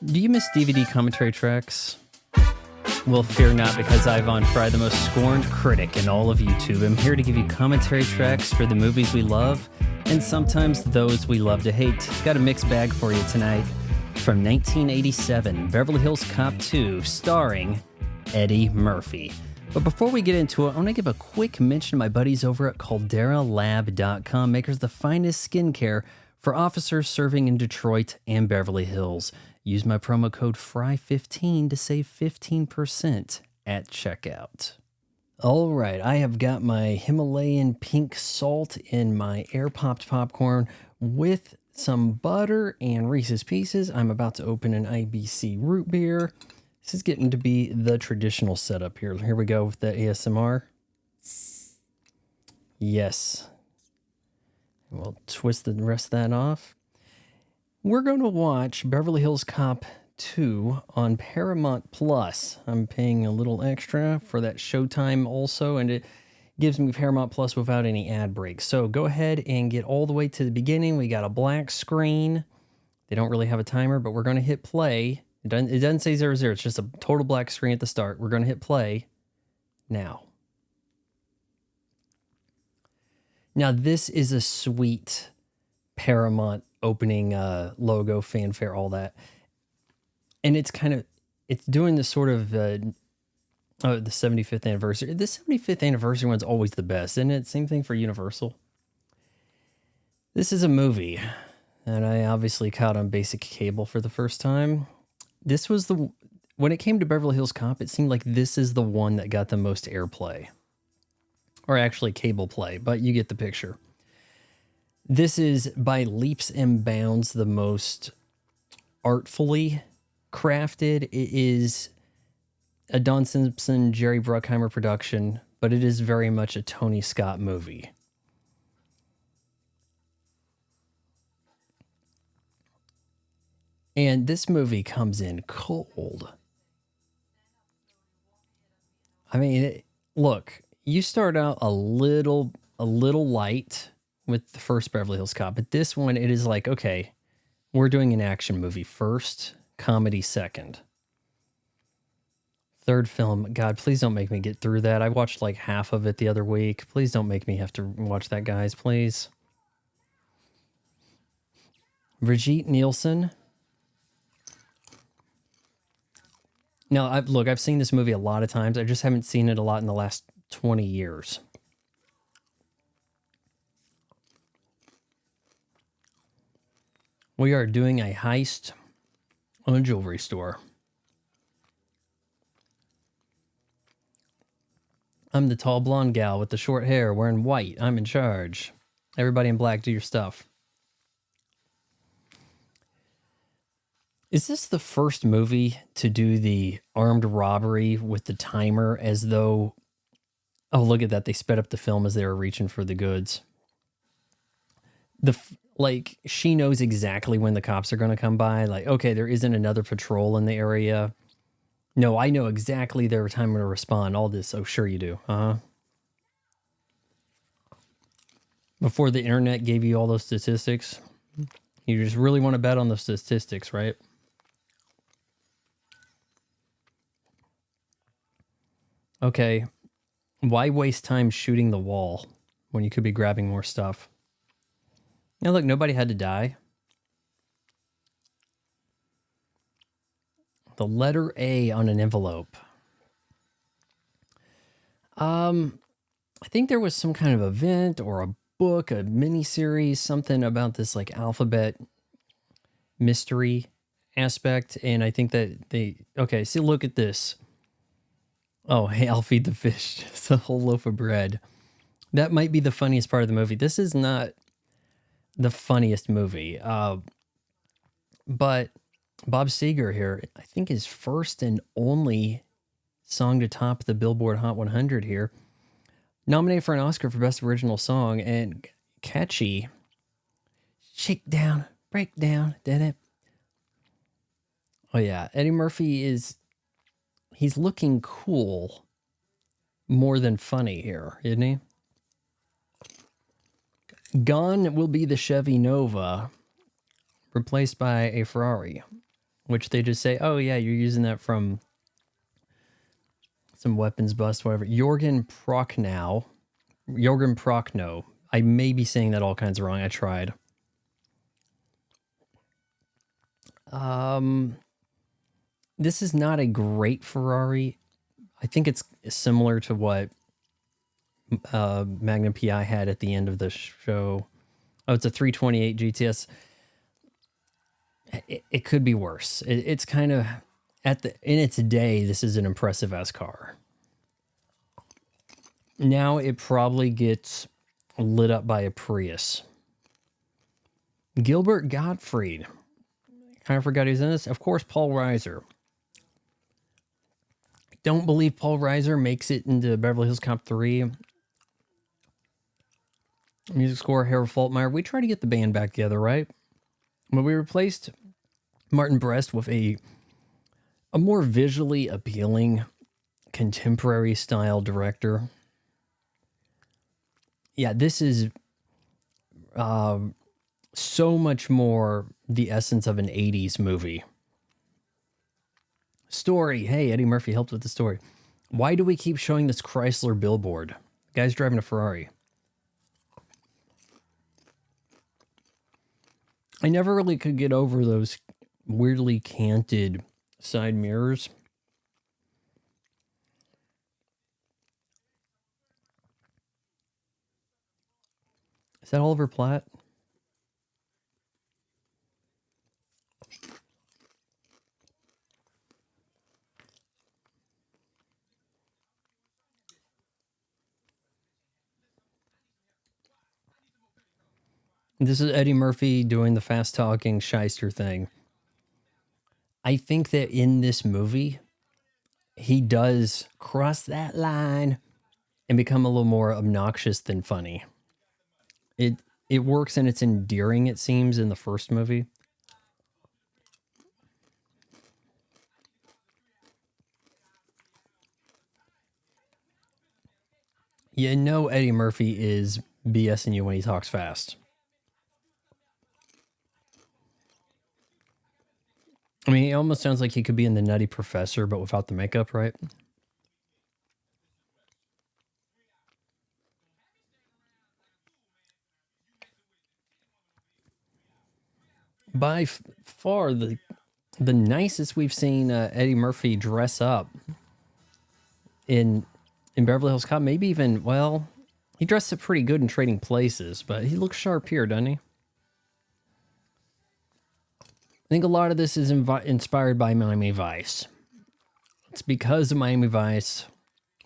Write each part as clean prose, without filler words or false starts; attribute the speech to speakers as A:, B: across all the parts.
A: Do you miss DVD commentary tracks? Well, fear not, because Ivan Fry, the most scorned critic in all of YouTube, I'm here to give you commentary tracks for the movies we love and sometimes those we love to hate. Got a mixed bag for you tonight. From 1987, Beverly Hills Cop II, starring Eddie Murphy. But before we get into it, I want to give a quick mention to my buddies over at CalderaLab.com, makers of the finest skincare for officers serving in Detroit and Beverly Hills. Use my promo code FRY15 to save 15% at checkout. All right, I have got my Himalayan pink salt in my air-popped popcorn with some butter and Reese's Pieces. I'm about to open an IBC root beer. This is getting to be the traditional setup here. Here we go with the ASMR. Yes. We'll twist the rest of that off. We're going to watch Beverly Hills Cop 2 on Paramount Plus. I'm paying a little extra for that Showtime also, and it gives me Paramount Plus without any ad breaks. So go ahead and get all the way to the beginning. We got a black screen. They don't really have a timer, but we're going to hit play. It doesn't say 00. It's just a total black screen at the start. We're going to hit play now. Now, this is a sweet Paramount opening logo, fanfare, all that. And it's doing this sort of, the 75th anniversary. The 75th anniversary one's always the best, isn't it? Same thing for Universal. This is a movie that I obviously caught on basic cable for the first time. This was when it came to Beverly Hills Cop, it seemed like this is the one that got the most airplay. Or actually cable play, but you get the picture. This is by leaps and bounds the most artfully crafted. It is a Don Simpson, Jerry Bruckheimer production, but it is very much a Tony Scott movie. And this movie comes in cold. I mean, look, you start out a little light with the first Beverly Hills Cop, but this one, it is like, okay, we're doing an action movie first, comedy second. Third film, God, please don't make me get through that. I watched like half of it the other week. Please don't make me have to watch that, guys, please. Brigitte Nielsen. Now, I've seen this movie a lot of times. I just haven't seen it a lot in the last 20 years. We are doing a heist on a jewelry store. I'm the tall blonde gal with the short hair wearing white. I'm in charge. Everybody in black, do your stuff. Is this the first movie to do the armed robbery with the timer as though... Oh, look at that. They sped up the film as they were reaching for the goods. Like, she knows exactly when the cops are going to come by. Like, okay, there isn't another patrol in the area. No, I know exactly their time to respond. All this. Oh, sure you do. Uh-huh. Before the internet gave you all those statistics, you just really want to bet on the statistics, right? Okay. Why waste time shooting the wall when you could be grabbing more stuff? Now, look, nobody had to die. The letter A on an envelope. I think there was some kind of event or a book, a miniseries, something about this like alphabet mystery aspect. And I think that okay, see, look at this. Oh, hey, I'll feed the fish. It's a whole loaf of bread. That might be the funniest part of the movie. This is not the funniest movie. But Bob Seger here, I think his first and only song to top the Billboard Hot 100 here, nominated for an Oscar for Best Original Song, and catchy. Shake down, break down, did it? Oh yeah, Eddie Murphy he's looking cool more than funny here, isn't he? Gone will be the Chevy Nova, replaced by a Ferrari. which they just say, oh, yeah, you're using that from some weapons bust, whatever. Jorgen Prochnow. I may be saying that all kinds of wrong. I tried. This is not a great Ferrari. I think it's similar to what Magnum PI had at the end of the show. Oh, it's a 328 GTS. It could be worse. It's kind of in its day. This is an impressive ass car. Now it probably gets lit up by a Prius. Gilbert Gottfried. Kind of forgot he's in this. Of course, Paul Reiser. Don't believe Paul Reiser makes it into Beverly Hills Cop 3. Music score, Harold Faltermeyer. We try to get the band back together, right? But we replaced Martin Brest with a more visually appealing, contemporary style director. Yeah, this is so much more the essence of an 80s movie. Story. Hey, Eddie Murphy helped with the story. Why do we keep showing this Chrysler billboard? The guy's driving a Ferrari. I never really could get over those weirdly canted side mirrors. Is that Oliver Platt? This is Eddie Murphy doing the fast-talking shyster thing. I think that in this movie, he does cross that line and become a little more obnoxious than funny. It works and it's endearing, it seems, in the first movie. You know Eddie Murphy is BSing you when he talks fast. I mean, it almost sounds like he could be in The Nutty Professor, but without the makeup, right? By far the nicest we've seen Eddie Murphy dress up in Beverly Hills Cop. Maybe even, well, he dressed up pretty good in Trading Places, but he looks sharp here, doesn't he? I think a lot of this is inspired by Miami Vice. It's because of Miami Vice.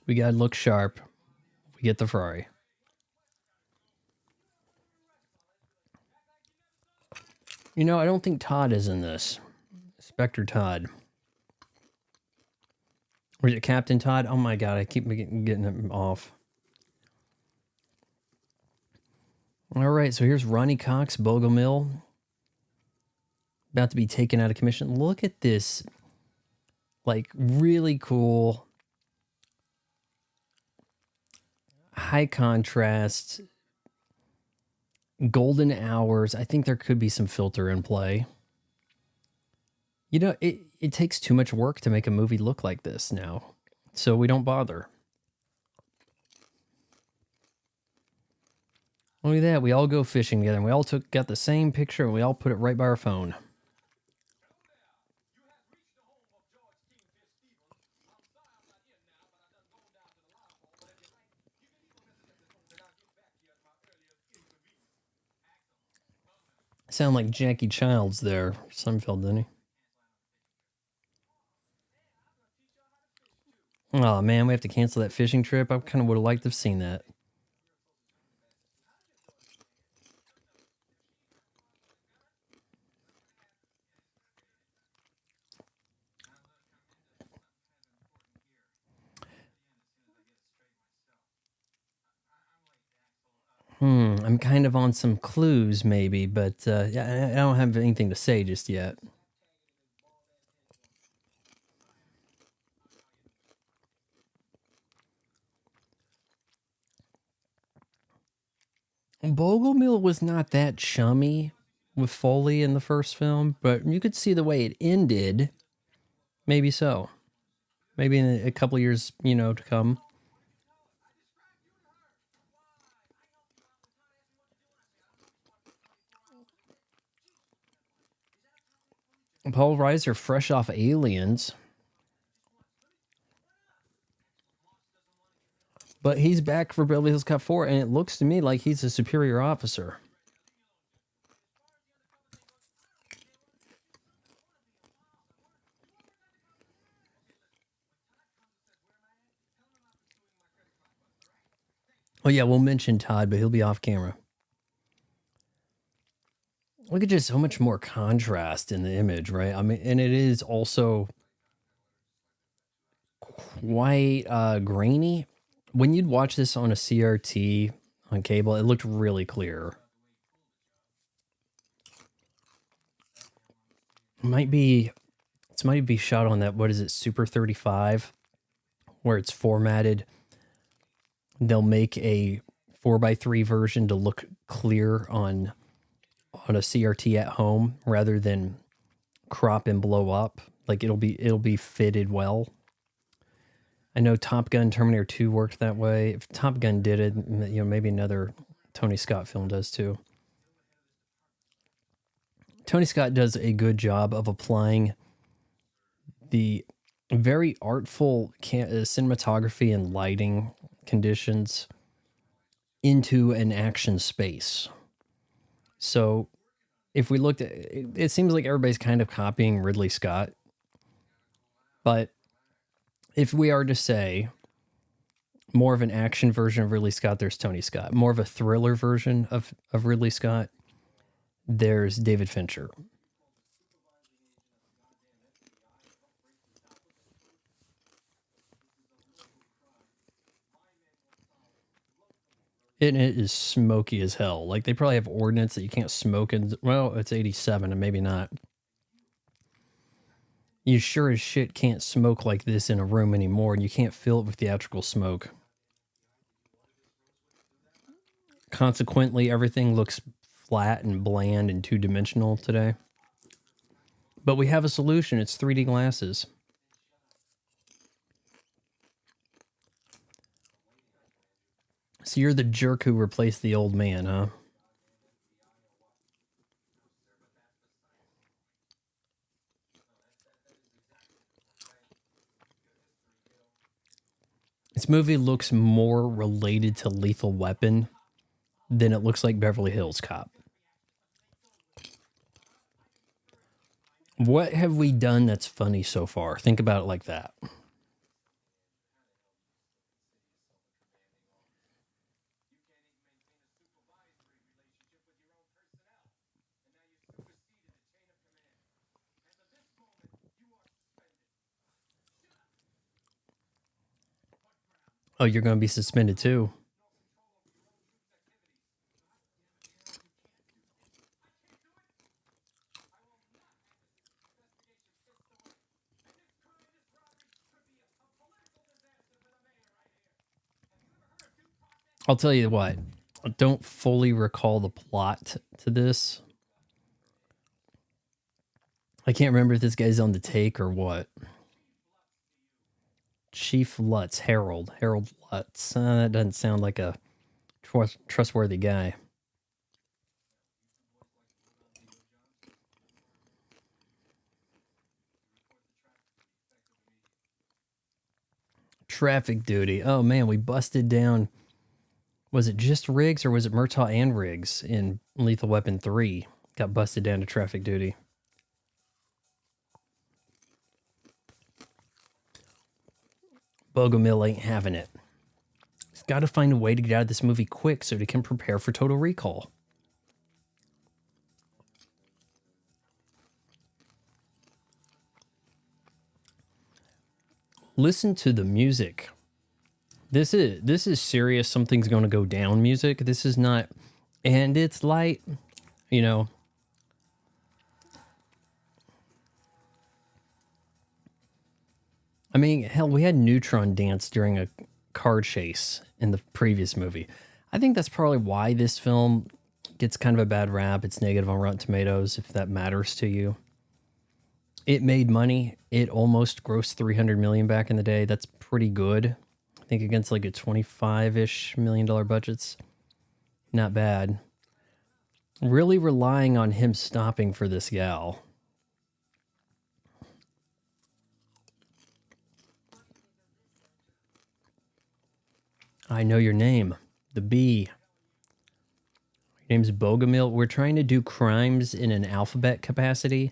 A: We gotta look sharp. We get the Ferrari. You know, I don't think Todd is in this. Spectre Todd. Or is it Captain Todd? Oh my god, I keep getting him off. All right, so here's Ronnie Cox, Bogomil. About to be taken out of commission. Look at this. Like, really cool. High contrast. Golden hours. I think there could be some filter in play. You know, it takes too much work to make a movie look like this now. So we don't bother. Look at that. We all go fishing together. And we all got the same picture and we all put it right by our phone. Sound like Jackie Childs there. Seinfeld, didn't he? Oh man, we have to cancel that fishing trip. I kind of would have liked to have seen that. I'm kind of on some clues maybe, but I don't have anything to say just yet. Bogomil was not that chummy with Foley in the first film, but you could see the way it ended. Maybe so. Maybe in a couple years, to come. Paul Reiser, fresh off Aliens. But he's back for Beverly Hills Cop 4, and it looks to me like he's a superior officer. Oh, yeah, we'll mention Todd, but he'll be off camera. Look at just so much more contrast in the image, right? I mean, and it is also quite grainy. When you'd watch this on a CRT on cable, it looked really clear. It might be shot on that, what is it, Super 35, where it's formatted. They'll make a 4:3 version to look clear on a CRT at home rather than crop and blow up. Like it'll be fitted well. I know Top Gun, Terminator 2 worked that way. If Top Gun did it, maybe another Tony Scott film does too. Tony Scott does a good job of applying the very artful cinematography and lighting conditions into an action space. So if we looked at it, it seems like everybody's kind of copying Ridley Scott. But if we are to say more of an action version of Ridley Scott, there's Tony Scott. More of a thriller version of Ridley Scott, there's David Fincher. And it is smoky as hell. Like they probably have ordinance that you can't smoke in. Well, it's 87 and maybe not. You sure as shit can't smoke like this in a room anymore, and you can't fill it with theatrical smoke. Consequently, everything looks flat and bland and two-dimensional today. But we have a solution. It's 3D glasses. So you're the jerk who replaced the old man, huh? This movie looks more related to Lethal Weapon than it looks like Beverly Hills Cop. What have we done that's funny so far? Think about it like that. Oh, you're going to be suspended too. I'll tell you what, I don't fully recall the plot to this. I can't remember if this guy's on the take or what. Chief Lutz, Harold Lutz. That doesn't sound like a trustworthy guy. Traffic duty. Oh man, we busted down. Was it just Riggs or was it Murtaugh and Riggs in Lethal Weapon 3? Got busted down to traffic duty. Bogomil ain't having it. He's got to find a way to get out of this movie quick so he can prepare for Total Recall. Listen to the music. This is serious. Something's going to go down music. This is not, and it's light, I mean, hell, we had Neutron dance during a car chase in the previous movie. I think that's probably why this film gets kind of a bad rap. It's negative on Rotten Tomatoes, if that matters to you. It made money. It almost grossed $300 million back in the day. That's pretty good. I think against like a $25-ish million budgets. Not bad. Really relying on him stopping for this gal. I know your name. The Bee. Your name's Bogomil. We're trying to do crimes in an alphabet capacity.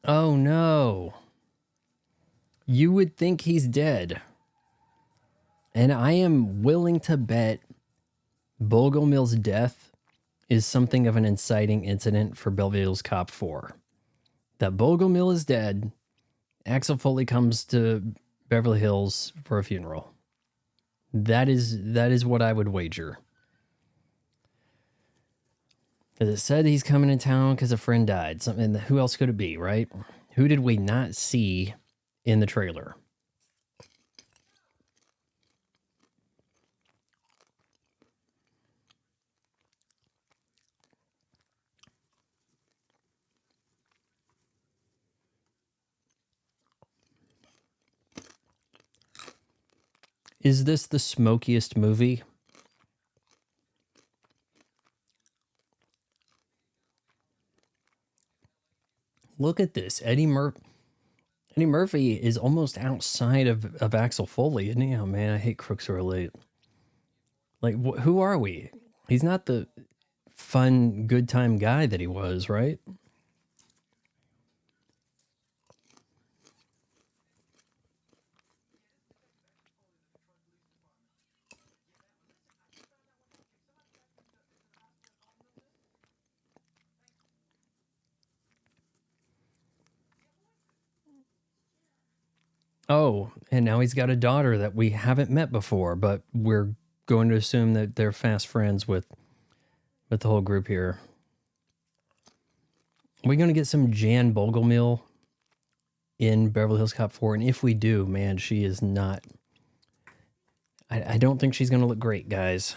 A: Oh no. You would think he's dead. And I am willing to bet Bogomil's death is something of an inciting incident for Beverly Hills Cop 4. That Bogomil is dead. Axel Foley comes to Beverly Hills for a funeral. That is what I would wager. Because it said he's coming in town because a friend died. Something. Who else could it be, right? Who did we not see in the trailer? Is this the smokiest movie? Look at this. Eddie Murphy is almost outside of Axel Foley, isn't he? Oh man, I hate crooks who are late. Like, who are we? He's not the fun, good time guy that he was, right? Oh, and now he's got a daughter that we haven't met before, but we're going to assume that they're fast friends with the whole group here. Are we going to get some Jan Bogomil in Beverly Hills Cop 4? And if we do, man, she is not... I don't think she's going to look great, guys.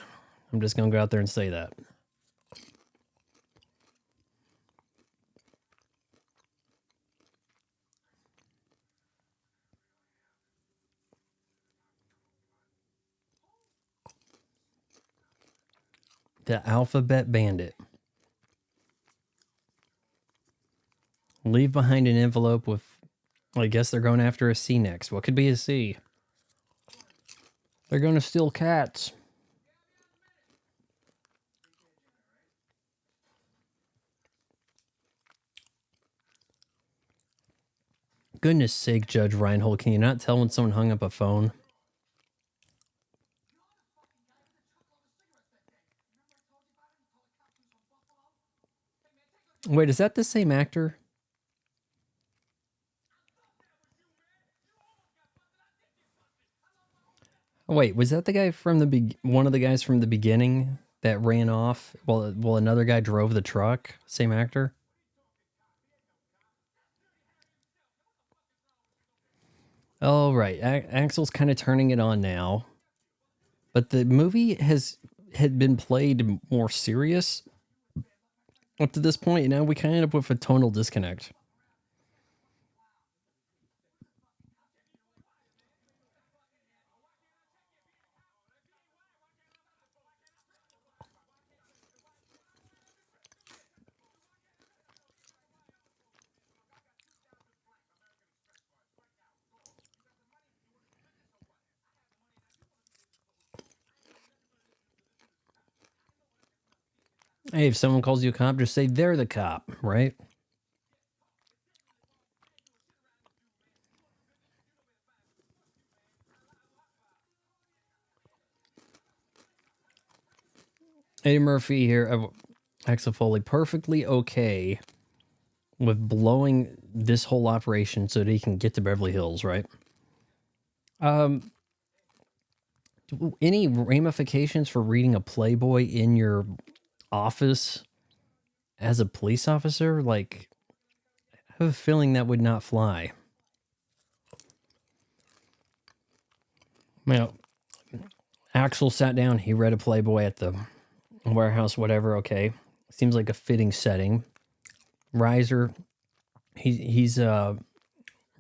A: I'm just going to go out there and say that. The Alphabet Bandit. Leave behind an envelope with... I guess they're going after a C next. What could be a C? They're going to steal cats. Goodness sake, Judge Reinhold, can you not tell when someone hung up a phone? Wait, is that the same actor? Oh, wait, was that the guy from one of the guys from the beginning that ran off while another guy drove the truck? Same actor? Oh, right. Axel's kind of turning it on now. But the movie had been played more serious up to this point, and now we kind of end up with a tonal disconnect. Hey, if someone calls you a cop, just say they're the cop, right? Eddie Murphy here, Axel Foley, perfectly okay with blowing this whole operation so that he can get to Beverly Hills, right? Any ramifications for reading a Playboy in your office as a police officer? Like, I have a feeling that would not fly. Now, Axel sat down. He read a Playboy at the warehouse, whatever. Okay. Seems like a fitting setting. Riser, he's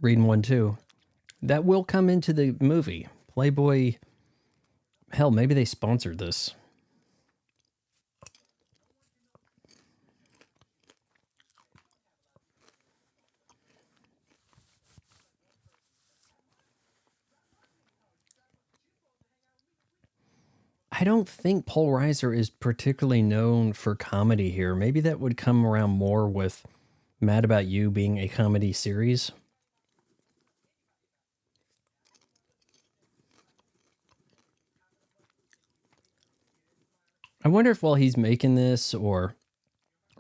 A: reading one too. That will come into the movie. Playboy, hell, maybe they sponsored this. I don't think Paul Reiser is particularly known for comedy here. Maybe that would come around more with Mad About You being a comedy series. I wonder if while he's making this, or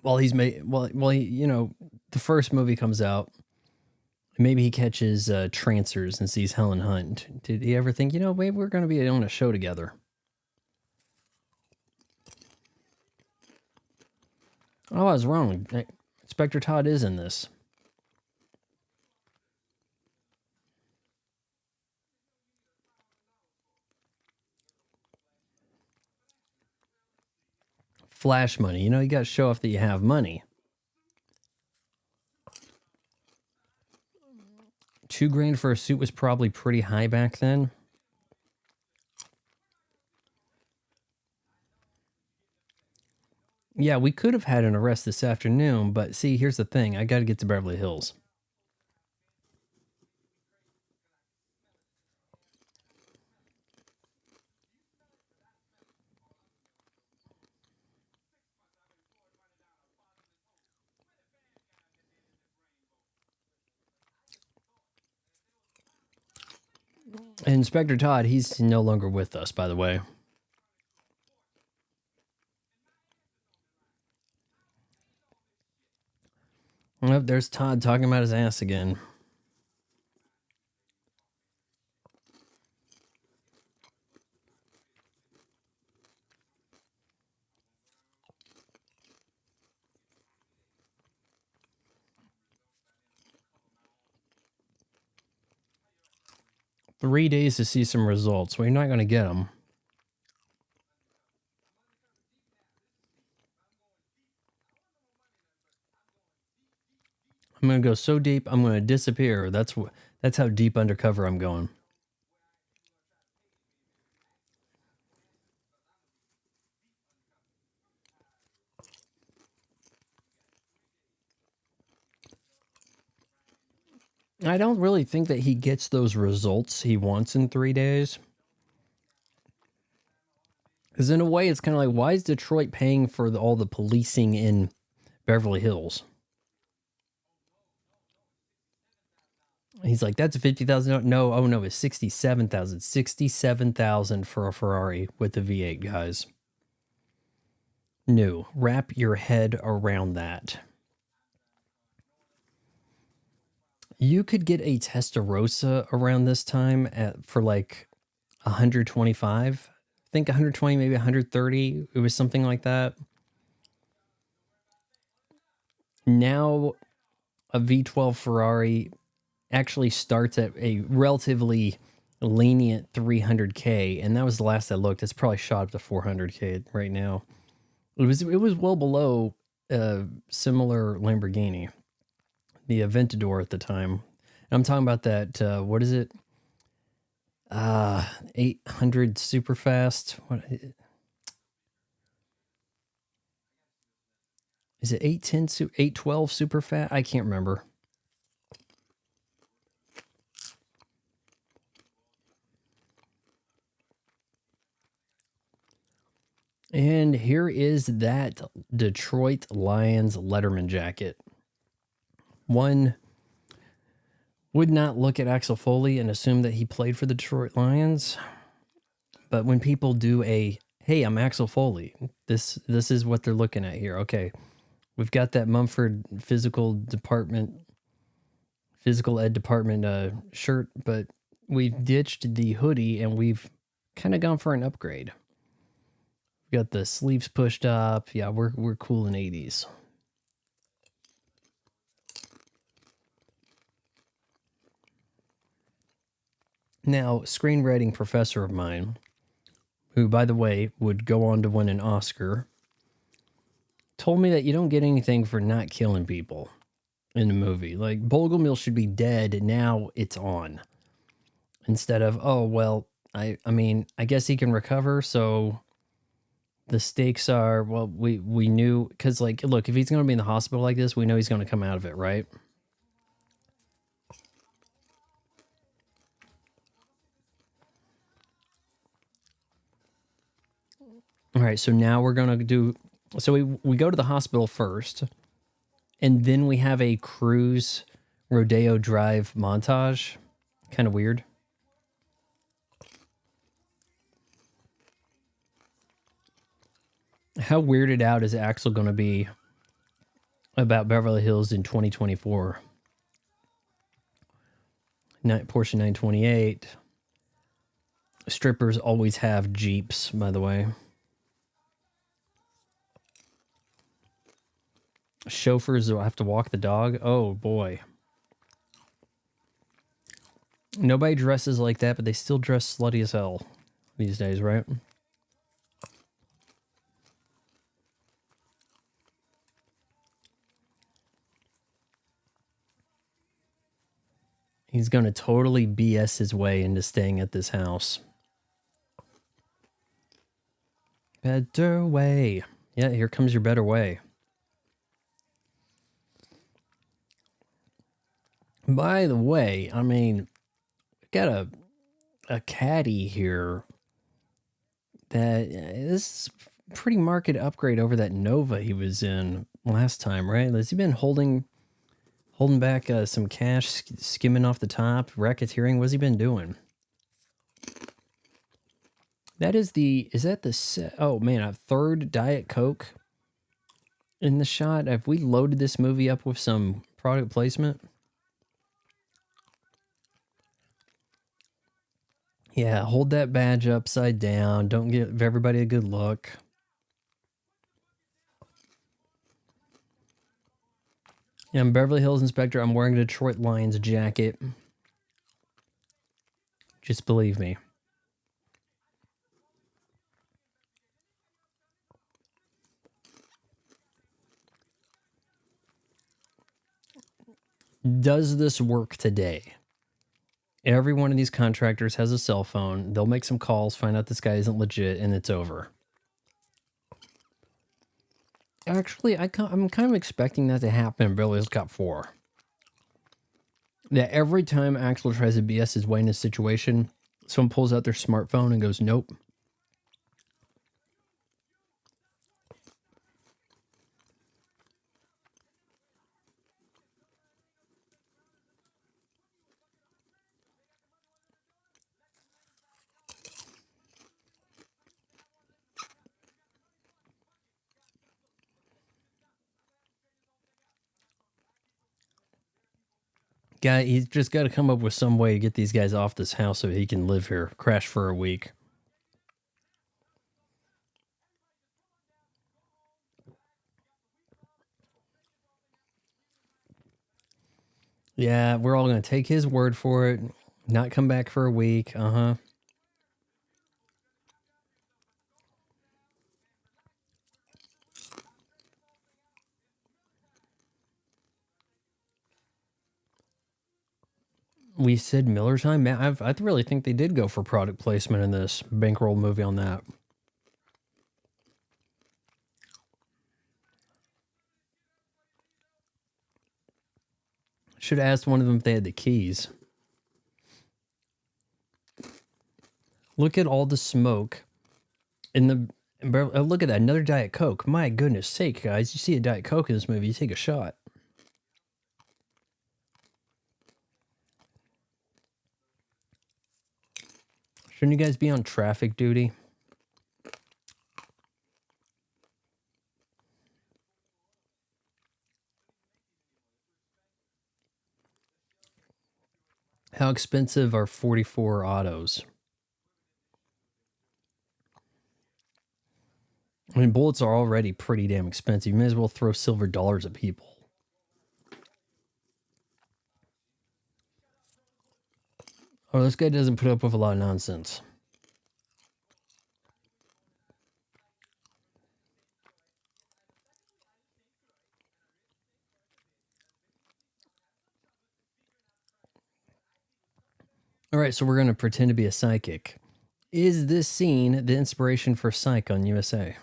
A: while he's the first movie comes out, maybe he catches Trancers and sees Helen Hunt. Did he ever think, maybe we're going to be on a show together? Oh, I was wrong. Inspector Todd is in this. Flash money. You got to show off that you have money. $2,000 for a suit was probably pretty high back then. Yeah, we could have had an arrest this afternoon, but see, here's the thing. I got to get to Beverly Hills. Inspector Todd, he's no longer with us, by the way. Oh, there's Todd talking about his ass again. Three days to see some results. Well, you're not going to get them. I'm going to go so deep, I'm going to disappear. That's how deep undercover I'm going. I don't really think that he gets those results he wants in 3 days. Because in a way, it's kind of like, why is Detroit paying for all the policing in Beverly Hills? He's like, that's a $50,000. No, oh no, it's 67,000. 67,000 for a Ferrari with the V8, guys. No, wrap your head around that. You could get a Testarossa around this time for like 125. I think 120, maybe 130. It was something like that. Now, a V12 Ferrari actually starts at a relatively lenient 300K, and that was the last I looked. It's probably shot up to 400K right now. It was well below a similar Lamborghini, the Aventador at the time. And I'm talking about that. What is it? 800 super fast. What is it? 810 812 super fast? I can't remember. And here is that Detroit Lions Letterman jacket. One would not look at Axel Foley and assume that he played for the Detroit Lions. But when people do hey, I'm Axel Foley, this is what they're looking at here. Okay, we've got that Mumford physical ed department shirt, but we've ditched the hoodie and we've kind of gone for an upgrade. We've got the sleeves pushed up. Yeah, we're cool in 80s. Now, screenwriting professor of mine who, by the way, would go on to win an Oscar, told me that you don't get anything for not killing people in a movie. Like, Bogomil should be dead, now it's on. Instead of, oh, well, I mean, I guess he can recover, so the stakes are, well, we knew, because, like, look, if he's going to be in the hospital like this, we know he's going to come out of it, right? All right, so now we're going to do, so we go to the hospital first, and then we have a cruise Rodeo Drive montage. Kind of weird. How weirded out is Axel going to be about Beverly Hills in 2024? Porsche 928. Strippers always have Jeeps, by the way. Chauffeurs will have to walk the dog. Oh, boy. Nobody dresses like that, but they still dress slutty as hell these days, right? He's going to totally BS his way into staying at this house. Better way. Yeah, here comes your better way. By the way, I mean, we got a caddy here that this is a pretty market upgrade over that Nova he was in last time, right? Has he been holding back some cash, skimming off the top, racketeering? What's he been doing? That is oh man, a third Diet Coke in the shot. Have we loaded this movie up with some product placement? Yeah, hold that badge upside down. Don't give everybody a good look. Yeah, I'm Beverly Hills Inspector. I'm wearing a Detroit Lions jacket. Just believe me. Does this work today? Every one of these contractors has a cell phone. They'll make some calls, find out this guy isn't legit, and it's over. Actually, I'm kind of expecting that to happen in Beverly Hills Cop 4. That every time Axel tries to BS his way in a situation, someone pulls out their smartphone and goes, nope. He's just got to come up with some way to get these guys off this house so he can live here, crash for a week. Yeah, we're all going to take his word for it, not come back for a week. Uh-huh. We said Miller time. Man, I really think they did go for product placement in this bankroll movie on that. Should have asked one of them if they had the keys. Look at all the smoke in the. Look at that, another Diet Coke. My goodness sake, guys. You see a Diet Coke in this movie, you take a shot. Shouldn't you guys be on traffic duty? How expensive are 44 autos? I mean, bullets are already pretty damn expensive. You may as well throw silver dollars at people. Oh, this guy doesn't put up with a lot of nonsense. right, so we're going to pretend to be a psychic. Is this scene the inspiration for Psych on USA?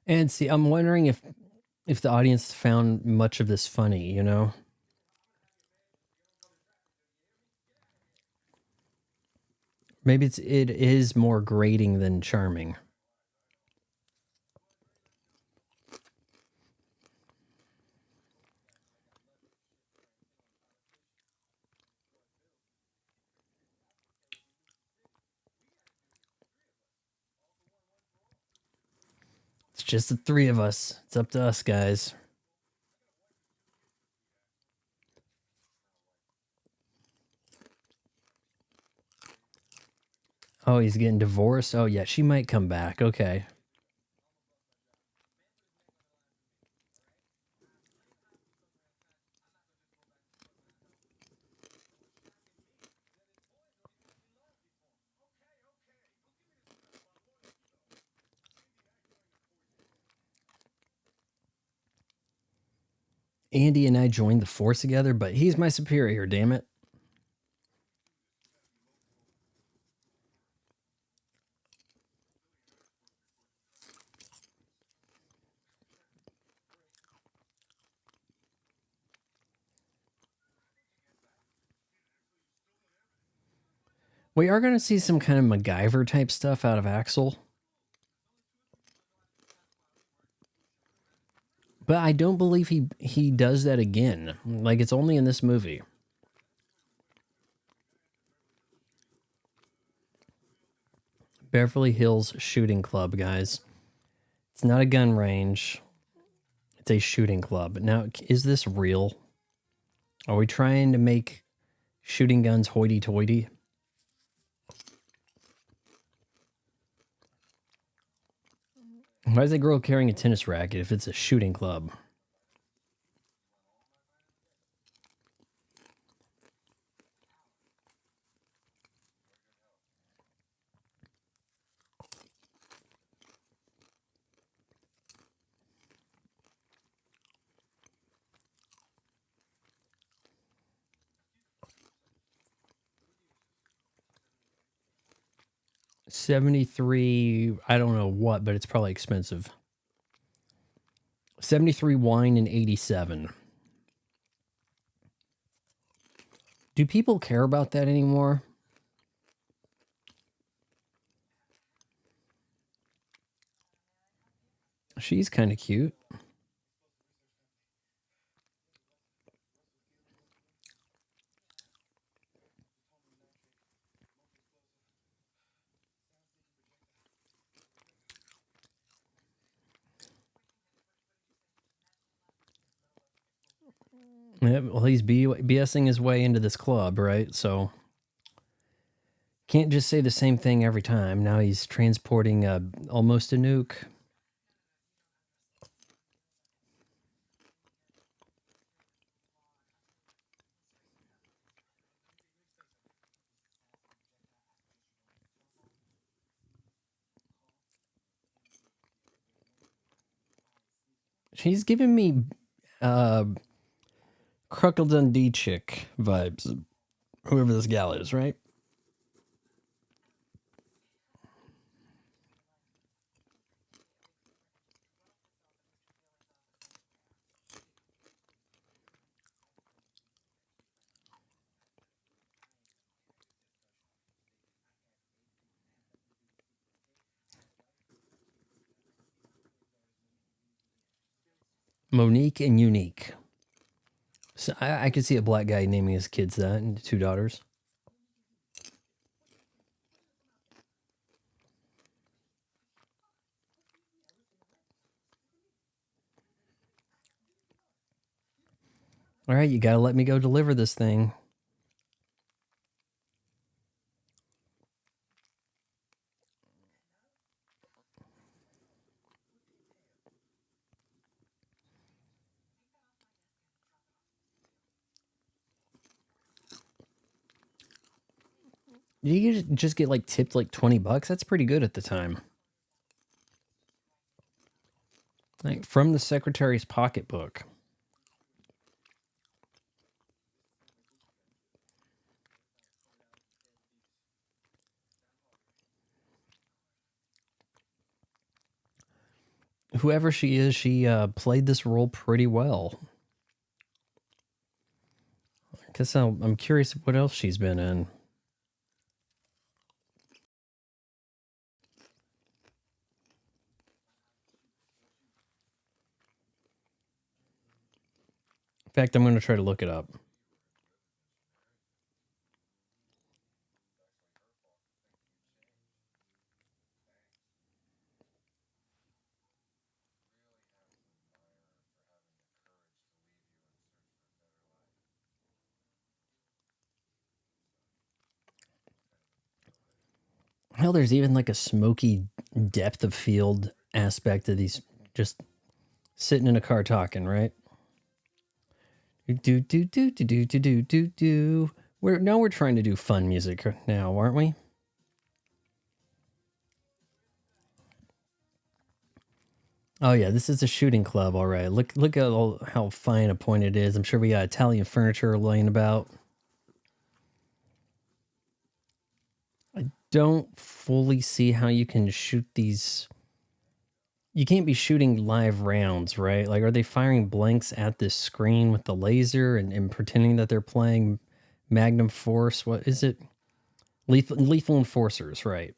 A: And see, I'm wondering if the audience found much of this funny, you know? Maybe it is more grating than charming. It's just the three of us. It's up to us, guys. Oh, he's getting divorced? Oh, yeah, she might come back. Okay. Andy and I joined the force together, but he's my superior, damn it. We are going to see some kind of MacGyver type stuff out of Axel. But I don't believe he does that again. Like, it's only in this movie. Beverly Hills Shooting Club, guys. It's not a gun range. It's a shooting club. Now, is this real? Are we trying to make shooting guns hoity-toity? Why is that girl carrying a tennis racket if it's a shooting club? $73, I don't know what, but it's probably expensive. 73 wine and 87. Do people care about that anymore? She's kind of cute. Yeah, well, he's BSing his way into this club, right? So can't just say the same thing every time. Now he's transporting almost a nuke. She's giving me Cruckle Dundee chick vibes. Whoever this gal is, right? Monique and Unique. So I could see a black guy naming his kids that and two daughters. All right, you got to let me go deliver this thing. You just get like tipped like $20. That's pretty good at the time. Like from the secretary's pocketbook. Whoever she is, she played this role pretty well. I guess I'm curious what else she's been in. In fact, I'm going to try to look it up. Hell, there's even like a smoky depth of field aspect of these just sitting in a car talking, right? Do do do do do do do do do. We're trying to do fun music now, aren't we? Oh yeah, this is a shooting club. All right, look at how fine a point it is. I'm sure we got Italian furniture laying about. I don't fully see how you can shoot these. You can't be shooting live rounds, right? Like, are they firing blanks at this screen with the laser and pretending that they're playing Magnum Force? What is it? Lethal Enforcers, right?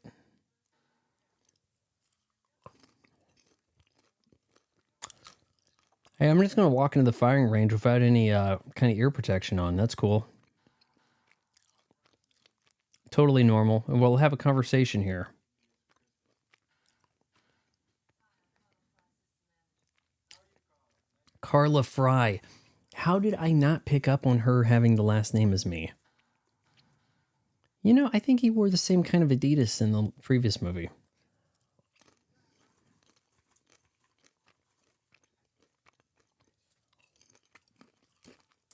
A: Hey, I'm just going to walk into the firing range without any kind of ear protection on. That's cool. Totally normal. And we'll have a conversation here. Carla Fry. How did I not pick up on her having the last name as me? You know, I think he wore the same kind of Adidas in the previous movie.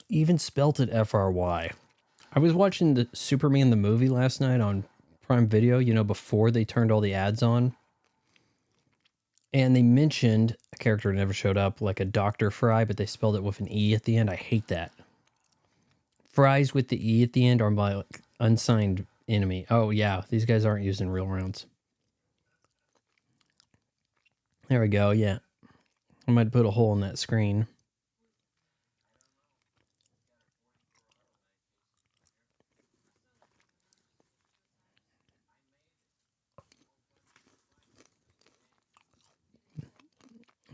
A: Even spelt it FRY. I was watching the Superman the movie last night on Prime Video, you know, before they turned all the ads on. And they mentioned a character that never showed up, like a Dr. Fry, but they spelled it with an E at the end. I hate that. Fries with the E at the end are my like, unsigned enemy. Oh, yeah. These guys aren't using real rounds. There we go. Yeah. I might put a hole in that screen.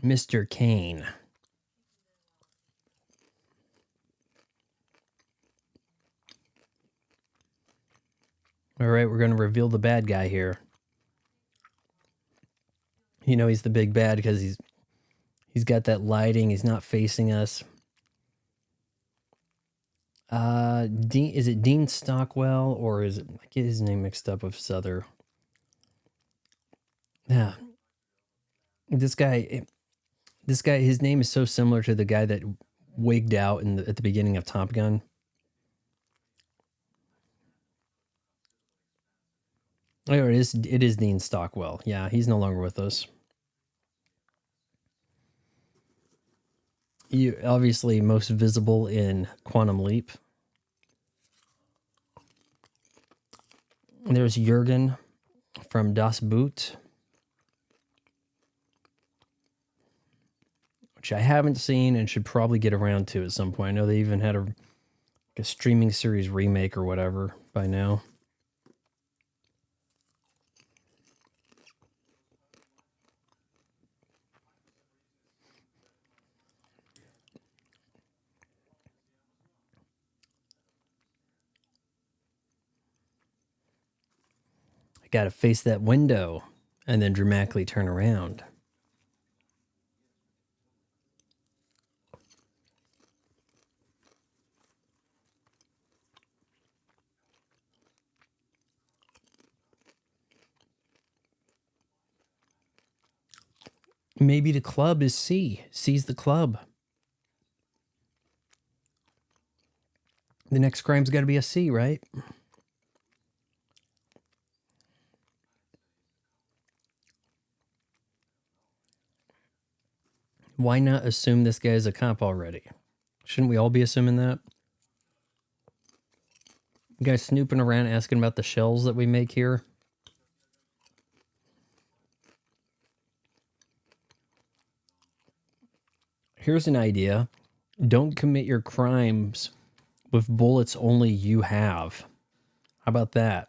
A: Mr. Kane. All right, we're going to reveal the bad guy here. You know he's the big bad because he's got that lighting. He's not facing us. Dean, is it Dean Stockwell or is it? I get his name mixed up with his other. Yeah, this guy, his name is so similar to the guy that wigged out at the beginning of Top Gun. Oh, it is Dean Stockwell. Yeah, he's no longer with us. You obviously most visible in Quantum Leap. There's Jurgen from Das Boot, which I haven't seen and should probably get around to at some point. I know they even had a streaming series remake or whatever by now. I gotta face that window and then dramatically turn around. Maybe the club is C. C's the club. The next crime's got to be a C, right? Why not assume this guy's a cop already? Shouldn't we all be assuming that? You guys snooping around asking about the shells that we make here? Here's an idea. Don't commit your crimes with bullets only you have. How about that?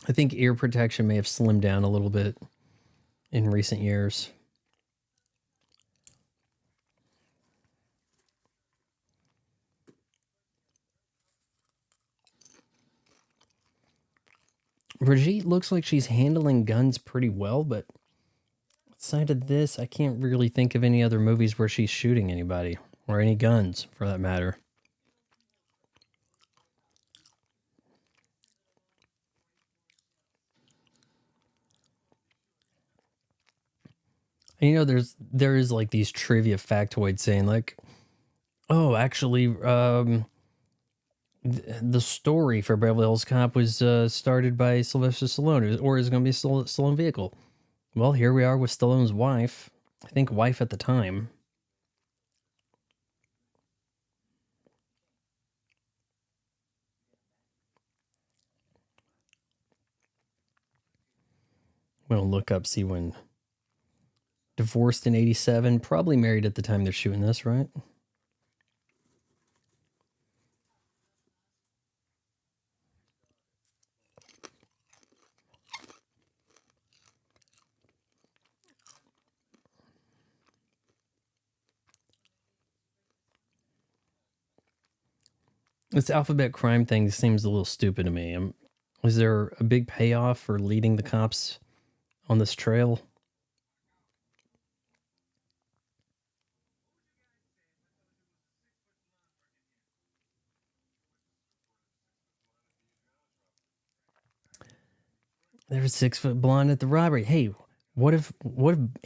A: I think ear protection may have slimmed down a little bit in recent years. Brigitte looks like she's handling guns pretty well, but outside of this, I can't really think of any other movies where she's shooting anybody, or any guns, for that matter. And there is like these trivia factoids saying like, oh, actually, the story for Beverly Hills Cop was started by Sylvester Stallone, or is going to be a Stallone vehicle. Well, here we are with Stallone's wife. I think wife at the time. I'm going to look up, see when. Divorced in 87, probably married at the time they're shooting this, right? This alphabet crime thing seems a little stupid to me. Is there a big payoff for leading the cops on this trail? There's a 6-foot blonde at the robbery. Hey, what if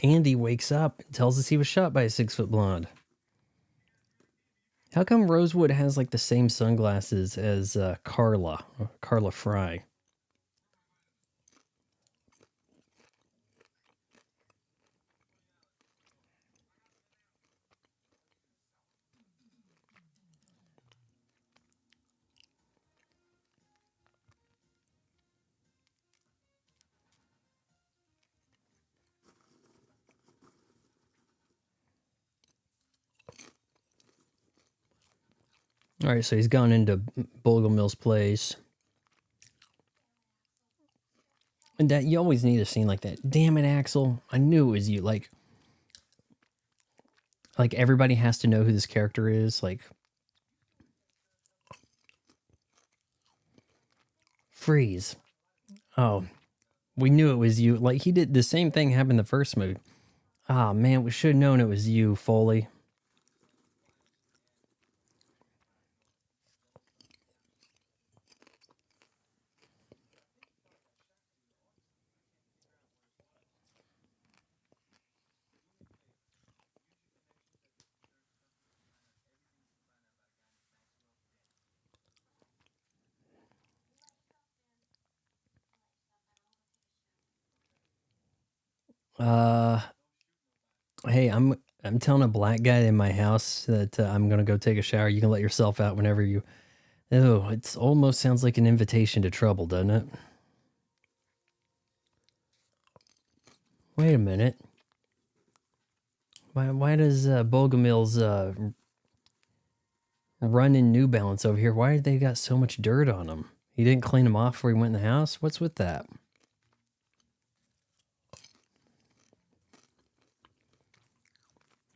A: Andy wakes up and tells us he was shot by a 6-foot blonde? How come Rosewood has like the same sunglasses as Carla Fry? All right, so he's gone into Bogomil's place. And that you always need a scene like that. Damn it, Axel. I knew it was you. Like everybody has to know who this character is. Like, freeze. Oh, we knew it was you. Like, he did the same thing happened in the first movie. Ah, man, we should have known it was you, Foley. Uh, hey, I'm telling a black guy in my house that I'm gonna go take a shower. You can let yourself out whenever you. Oh, it almost sounds like an invitation to trouble, doesn't it? Wait a minute. Why does Bogomil's run in New Balance over here? Why they got so much dirt on them? He didn't clean them off before he went in the house? What's with that?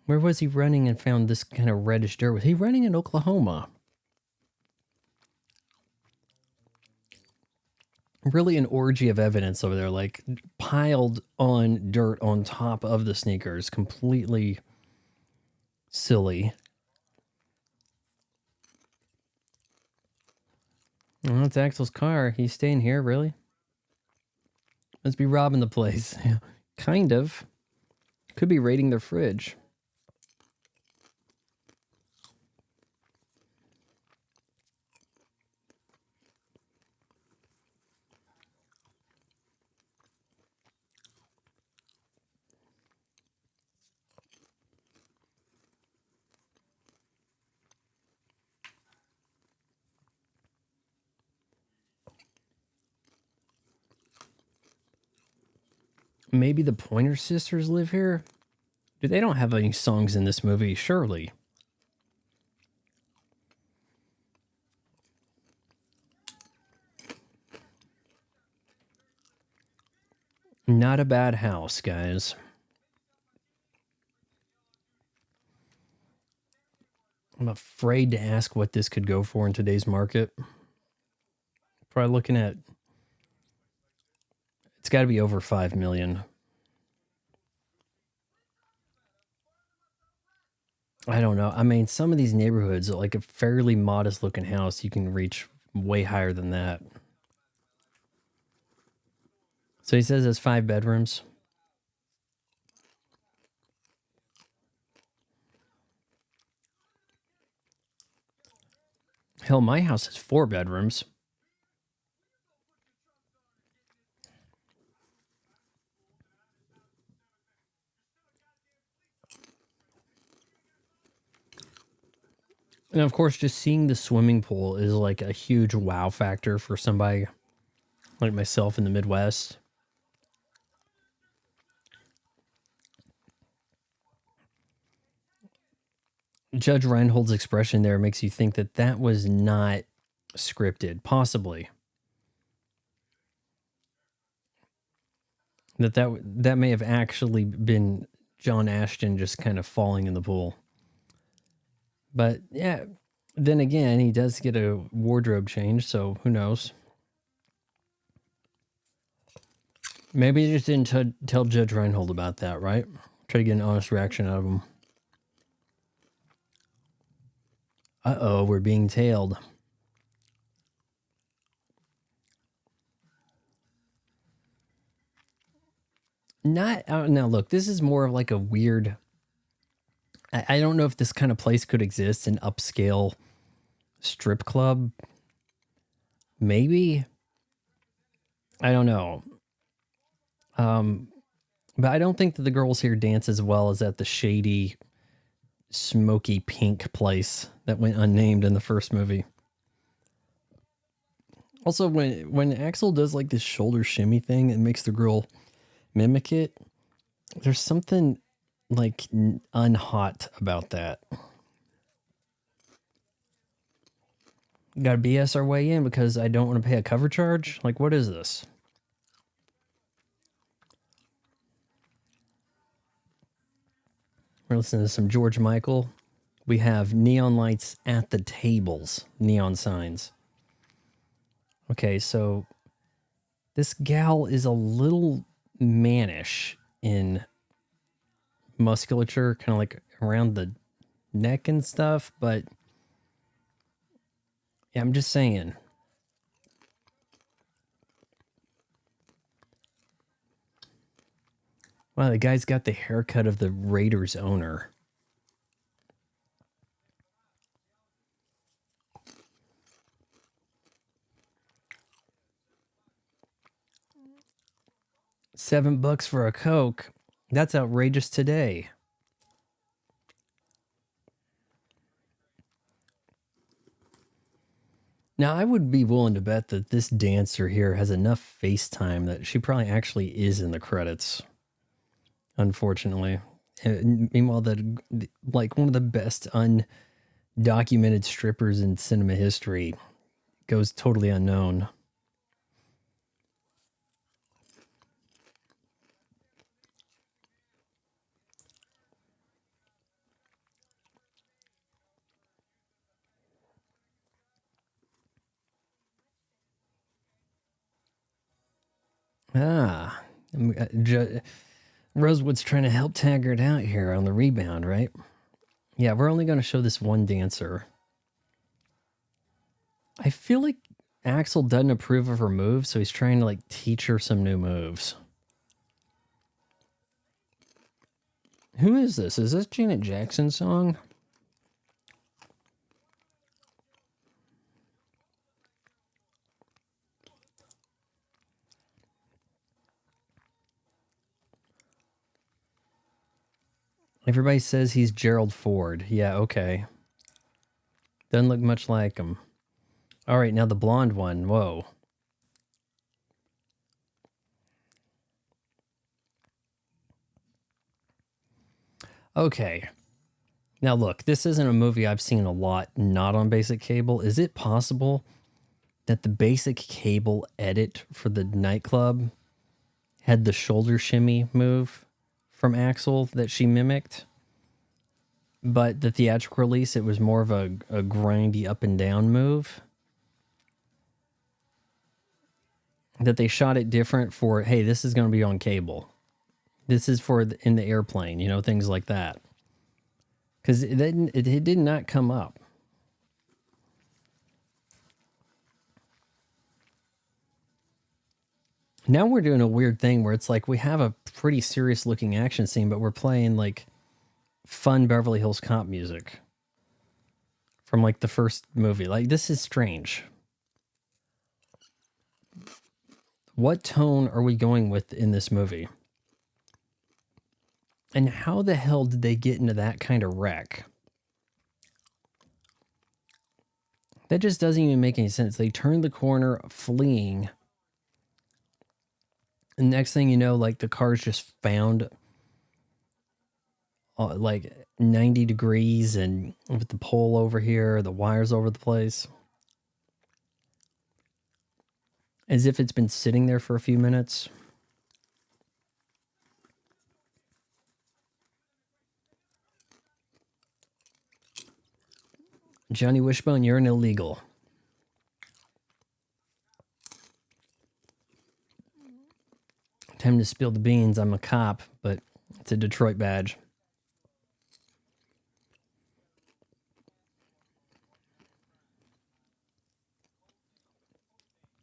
A: Where was he running and found this kind of reddish dirt? Was he running in Oklahoma? Really an orgy of evidence over there, like piled on dirt on top of the sneakers. Completely silly. Oh, that's Axel's car. He's staying here, really? Must be robbing the place. Kind of. Could be raiding their fridge. Maybe the Pointer Sisters live here? Dude, they don't have any songs in this movie, surely. Not a bad house, guys. I'm afraid to ask what this could go for in today's market. Probably looking at... It's got to be over $5 million. I don't know. I mean, some of these neighborhoods, like a fairly modest looking house, you can reach way higher than that. So he says there's 5 bedrooms. Hell, my house has 4 bedrooms. And of course, just seeing the swimming pool is like a huge wow factor for somebody like myself in the Midwest. Judge Reinhold's expression there makes you think that that was not scripted, possibly. That may have actually been John Ashton just kind of falling in the pool. But yeah, then again, he does get a wardrobe change, so who knows? Maybe he just didn't tell Judge Reinhold about that, right? Try to get an honest reaction out of him. Uh-oh, we're being tailed. Not now. Look, this is more of like a weird. I don't know if this kind of place could exist, an upscale strip club. Maybe. I don't know. But I don't think that the girls here dance as well as at the shady, smoky pink place that went unnamed in the first movie. Also, when Axel does like this shoulder shimmy thing and makes the girl mimic it, there's something like unhot about that. Gotta BS our way in because I don't want to pay a cover charge? Like, what is this? We're listening to some George Michael. We have neon lights at the tables, neon signs. Okay, so this gal is a little mannish in musculature, kind of like around the neck and stuff, but yeah, I'm just saying. Wow, the guy's got the haircut of the Raiders owner. $7 for a Coke. That's outrageous today. Now, I would be willing to bet that this dancer here has enough face time that she probably actually is in the credits. Unfortunately. And meanwhile, like one of the best undocumented strippers in cinema history goes totally unknown. Rosewood's trying to help Taggart out here on the rebound, right? Yeah, we're only going to show this one dancer. I feel like Axel doesn't approve of her moves, so he's trying to like teach her some new moves. Who is this? Is this Janet Jackson's song? Everybody says he's Gerald Ford. Yeah, okay. Doesn't look much like him. All right, now the blonde one. Whoa. Okay. Now, look, this isn't a movie I've seen a lot not on basic cable. Is it possible that the basic cable edit for the nightclub had the shoulder shimmy move from Axel that she mimicked? But the theatrical release, it was more of a grindy up and down move? That they shot it different for, hey, this is going to be on cable. This is for in the airplane, things like that. Because it did not come up. Now we're doing a weird thing where it's like we have a pretty serious looking action scene, but we're playing like fun Beverly Hills Cop music from like the first movie. Like, this is strange. What tone are we going with in this movie? And how the hell did they get into that kind of wreck? That just doesn't even make any sense. They turned the corner fleeing. And next thing you know, like the car's just found like 90 degrees and with the pole over here, the wires over the place. As if it's been sitting there for a few minutes. Johnny Wishbone, you're an illegal. Time to spill the beans. I'm a cop, but it's a Detroit badge.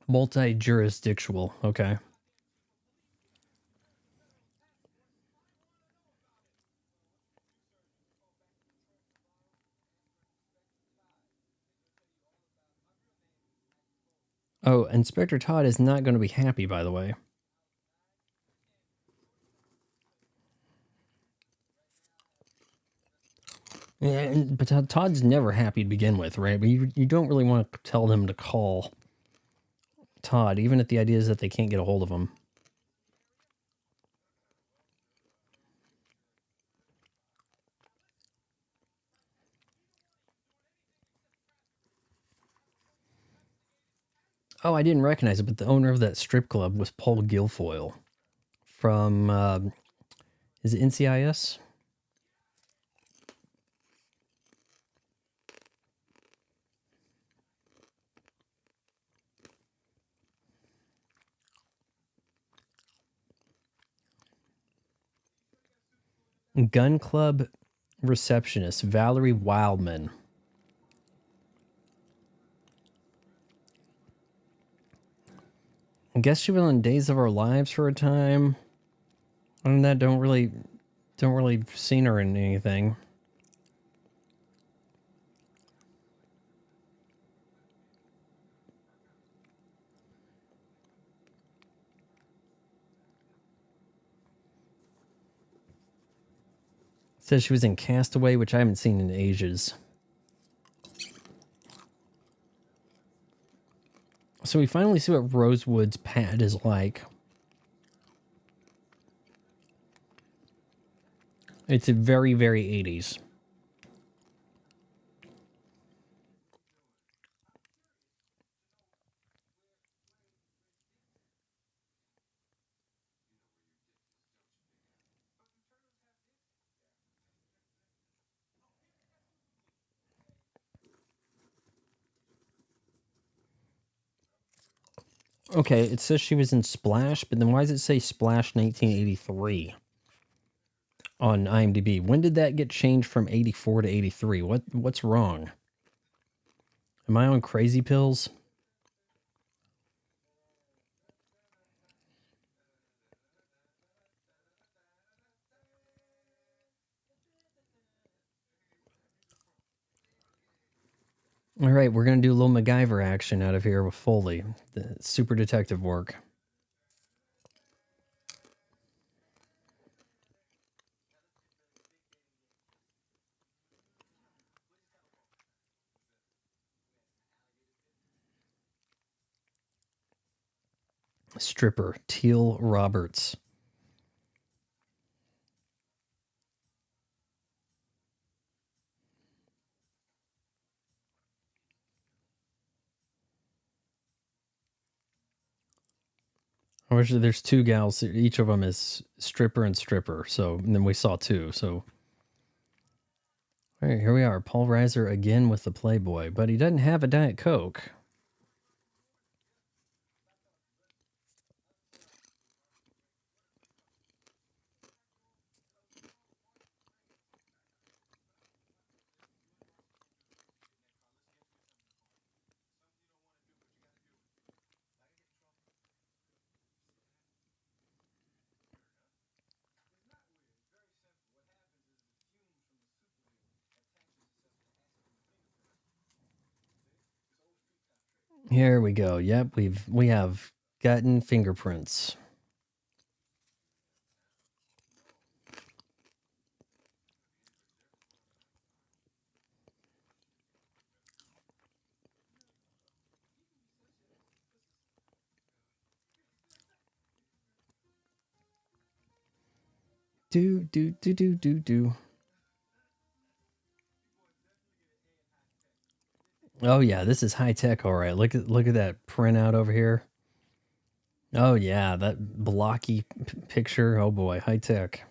A: Multi-jurisdictional. Okay. Oh, Inspector Todd is not going to be happy, by the way. Yeah, but Todd's never happy to begin with, right? But you don't really want to tell them to call Todd, even if the idea is that they can't get a hold of him. Oh, I didn't recognize it, but the owner of that strip club was Paul Guilfoyle from, is it NCIS? Gun Club receptionist, Valerie Wildman. I guess she was on Days of Our Lives for a time. Other than that, don't really seen her in anything. Says she was in Castaway, which I haven't seen in ages. So we finally see what Rosewood's pad is like. It's a very, very 80s. Okay, it says she was in Splash, but then why does it say Splash 1983 on IMDb? When did that get changed from 84 to 83? What's wrong? Am I on crazy pills? All right, we're going to do a little MacGyver action out of here with Foley. The super detective work. Stripper, Teal Roberts. Or there's two gals. Each of them is stripper and stripper. So and then we saw two. So all right, here we are. Paul Reiser again with the Playboy, but he doesn't have a Diet Coke. Here we go. Yep, we have gotten fingerprints. Do. Oh yeah, this is high tech. All right, look at that printout over here. Oh yeah, that blocky picture. Oh boy, high tech.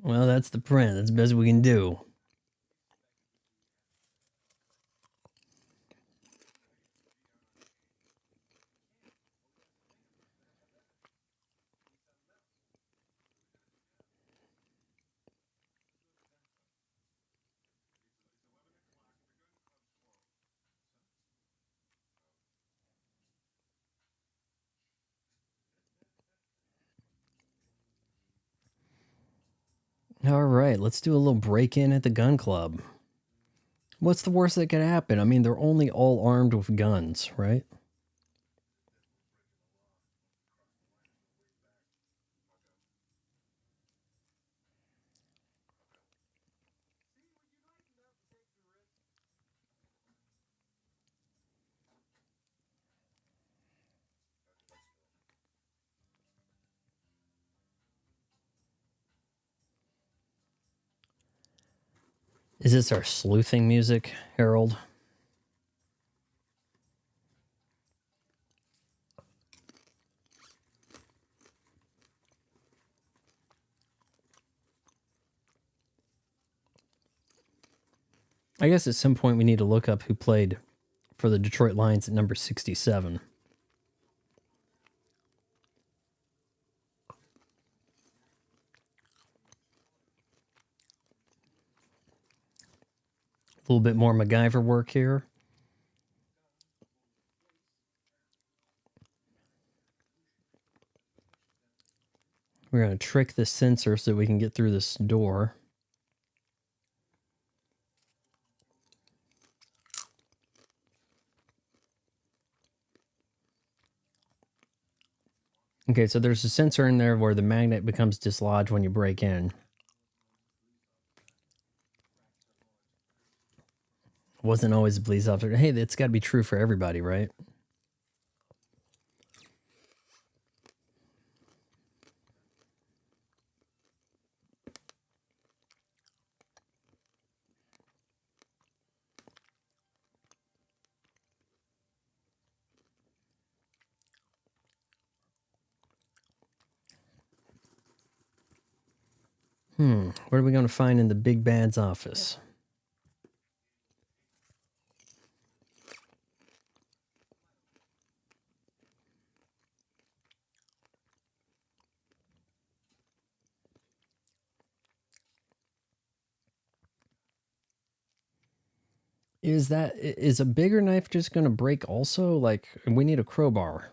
A: Well, that's the print. That's the best we can do. All right, let's do a little break in at the gun club. What's the worst that could happen? I mean, they're only all armed with guns, right? Is this our sleuthing music, Harold? I guess at some point we need to look up who played for the Detroit Lions at number 67. A little bit more MacGyver work here. We're going to trick the sensor so we can get through this door. Okay, so there's a sensor in there where the magnet becomes dislodged when you break in. Wasn't always a police officer. Hey, that's got to be true for everybody, right? What are we going to find in the big bad's office? Is a bigger knife just going to break also? Like, we need a crowbar.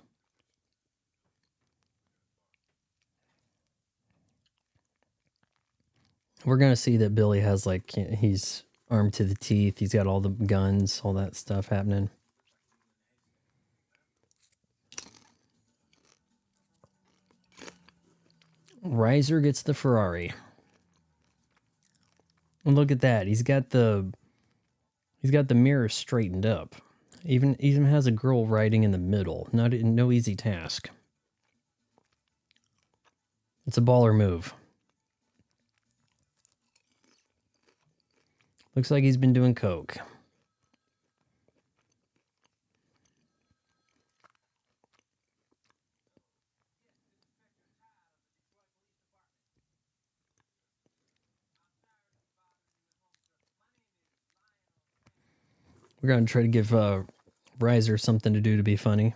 A: We're going to see that Billy has, like, he's armed to the teeth. He's got all the guns, all that stuff happening. Reiser gets the Ferrari. And look at that. He's got the mirror straightened up. Even has a girl riding in the middle. No easy task. It's a baller move. Looks like he's been doing coke. We're going to try to give Riser something to do to be funny.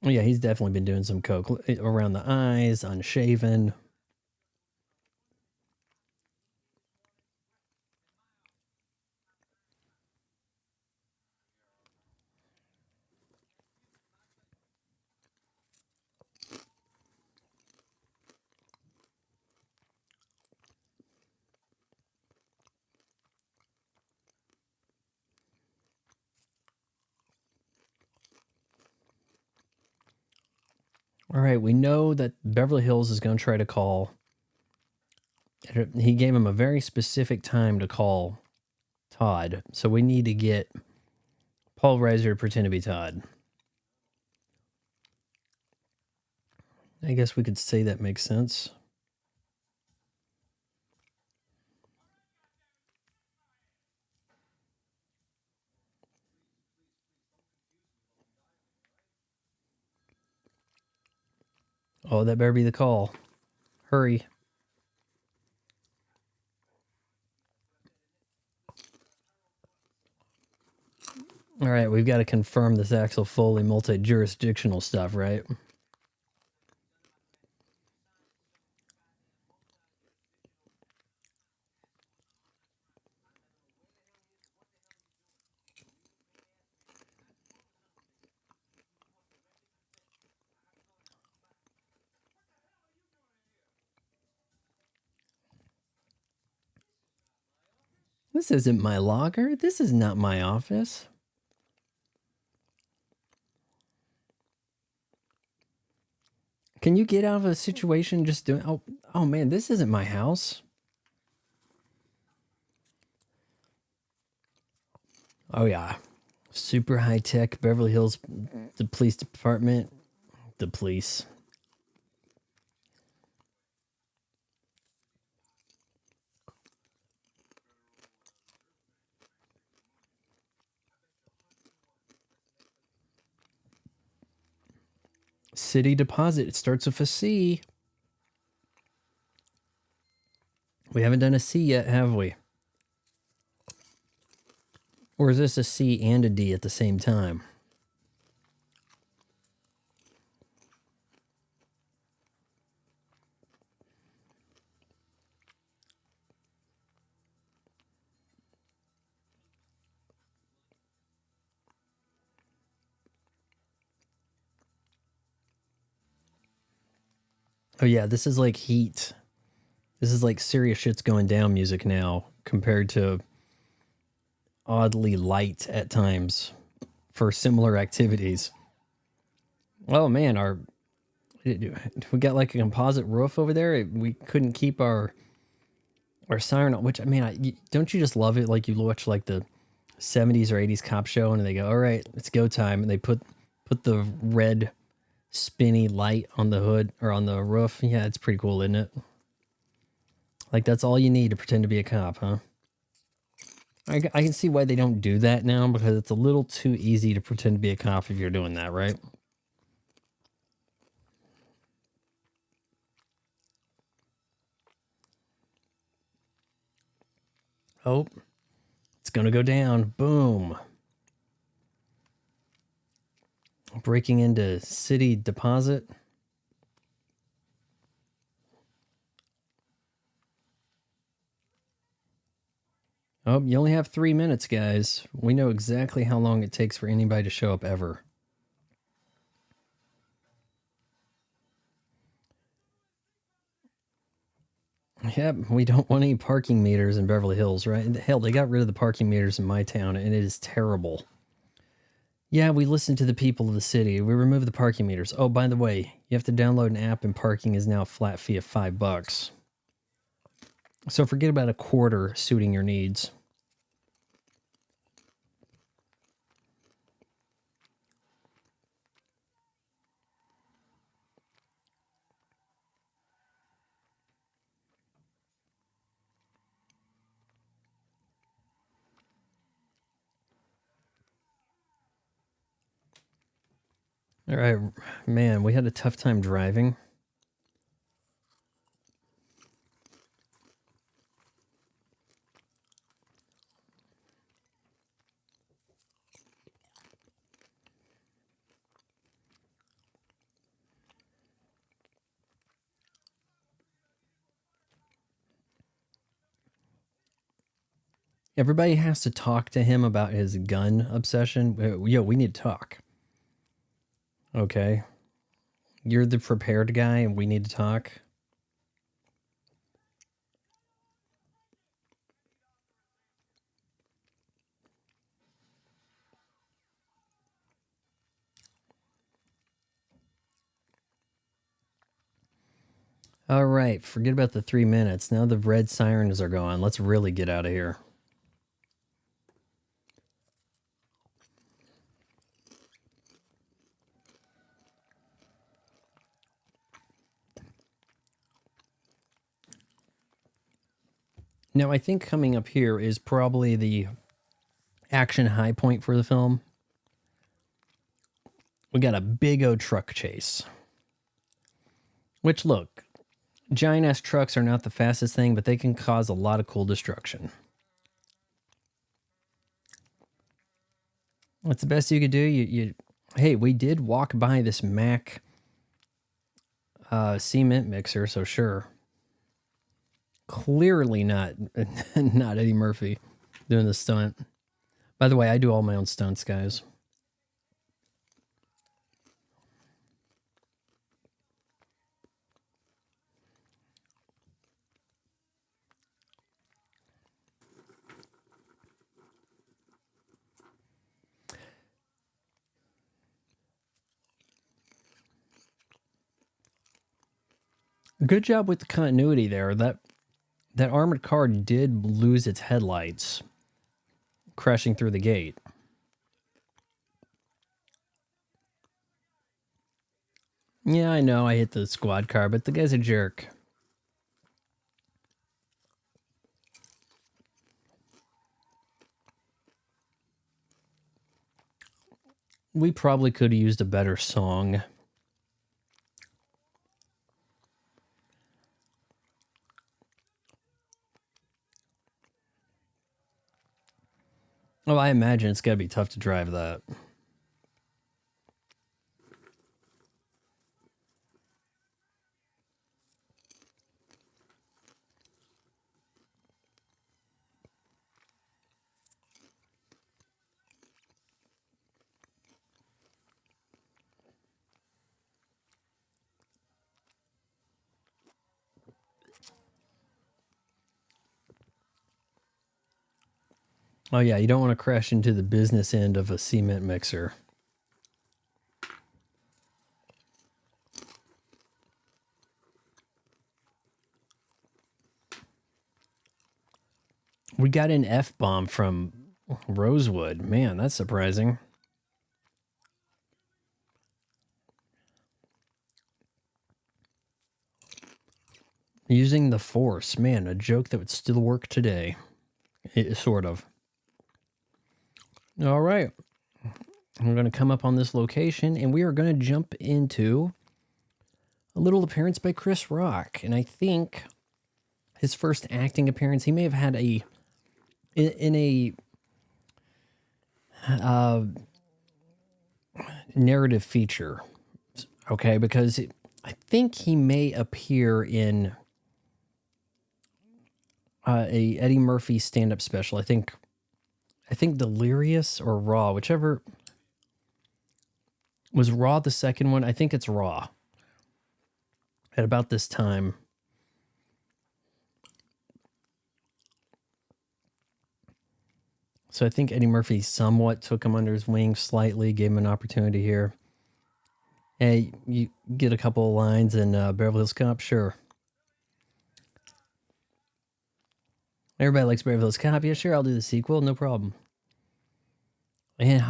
A: Oh, yeah, he's definitely been doing some coke. Around the eyes, unshaven. All right, we know that Beverly Hills is going to try to call. He gave him a very specific time to call Todd, so we need to get Paul Reiser to pretend to be Todd. I guess we could say that makes sense. Oh, that better be the call. Hurry. All right, we've got to confirm this Axel Foley multi-jurisdictional stuff, right? This isn't my locker. This is not my office. Can you get out of a situation just doing... Oh man, this isn't my house. Oh yeah. Super high-tech Beverly Hills, the police department. The police. City Deposit. It starts with a C. We haven't done a C yet, have we? Or is this a C and a D at the same time? Oh yeah, this is like Heat. This is like serious shit's going down music now compared to oddly light at times for similar activities. Oh man, we got like a composite roof over there. We couldn't keep our siren on, which I mean, don't you just love it? Like you watch like the 70s or 80s cop show and they go, all right, it's go time. And they put the red spinny light on the hood or on the roof. Yeah, it's pretty cool, isn't it? Like that's all you need to pretend to be a cop, huh? I can see why they don't do that now because it's a little too easy to pretend to be a cop if you're doing that, right? Oh, it's going to go down. Boom. Breaking into City Deposit. Oh, you only have 3 minutes, guys. We know exactly how long it takes for anybody to show up ever. Yep, we don't want any parking meters in Beverly Hills, right? Hell, they got rid of the parking meters in my town, and it is terrible. Yeah, we listen to the people of the city. We remove the parking meters. Oh, by the way, you have to download an app, and parking is now a flat fee of $5. So forget about a quarter suiting your needs. All right, man, we had a tough time driving. Everybody has to talk to him about his gun obsession. Yo, we need to talk. Okay. You're the prepared guy and we need to talk. All right, forget about the 3 minutes. Now the red sirens are going. Let's really get out of here. Now, I think coming up here is probably the action high point for the film. We got a big O truck chase. Which, look, giant ass trucks are not the fastest thing, but they can cause a lot of cool destruction. What's the best you could do? Hey, we did walk by this Mac cement mixer, so sure. Clearly not not Eddie Murphy doing the stunt. By the way, I do all my own stunts, guys. Good job with the continuity there. That armored car did lose its headlights, crashing through the gate. Yeah, I know I hit the squad car, but the guy's a jerk. We probably could have used a better song. Oh, I imagine it's got to be tough to drive that. Oh, yeah, you don't want to crash into the business end of a cement mixer. We got an F-bomb from Rosewood. Man, that's surprising. Using the Force. Man, a joke that would still work today. Sort of. All right. I'm going to come up on this location, and we are going to jump into a little appearance by Chris Rock. And I think his first acting appearance, he may have had in a narrative feature. Okay, because I think he may appear in a Eddie Murphy stand-up special. I think Delirious or Raw, whichever was Raw. The second one, I think it's Raw. At about this time. So I think Eddie Murphy somewhat took him under his wing slightly, gave him an opportunity here. Hey, you get a couple of lines in Beverly Hills Cop, sure. Everybody likes Beverly Hills Cop. Yeah, sure, I'll do the sequel, no problem. And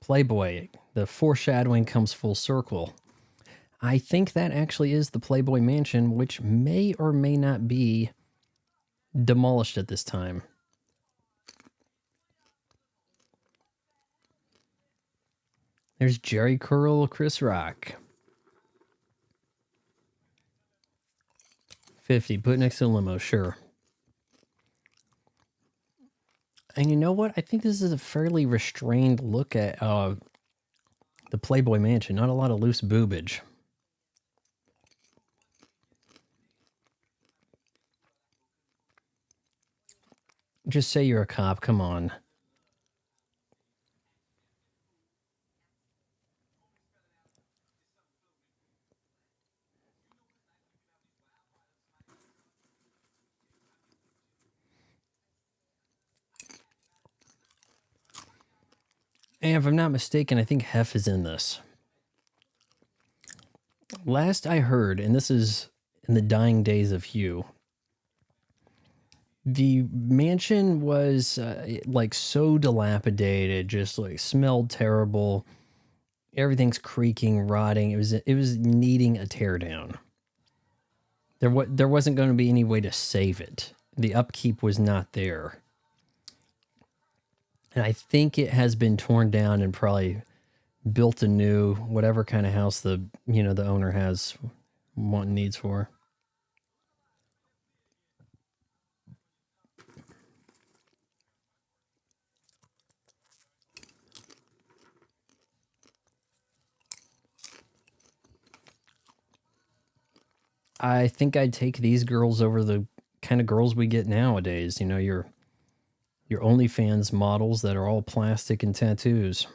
A: Playboy. The foreshadowing comes full circle. I think that actually is the Playboy Mansion, which may or may not be demolished at this time. There's Jerry Curl, Chris Rock. 50, put next to limo, sure. And you know what? I think this is a fairly restrained look at the Playboy Mansion. Not a lot of loose boobage. Just say you're a cop. Come on. And if I'm not mistaken, I think Hef is in this. Last I heard, and this is in the dying days of Hugh, the mansion was like so dilapidated, just like smelled terrible. Everything's creaking, rotting. It was needing a teardown. There wasn't going to be any way to save it. The upkeep was not there. And I think it has been torn down and probably built anew, whatever kind of house the owner has want and needs for. I think I'd take these girls over the kind of girls we get nowadays. You know, your OnlyFans models that are all plastic and tattoos.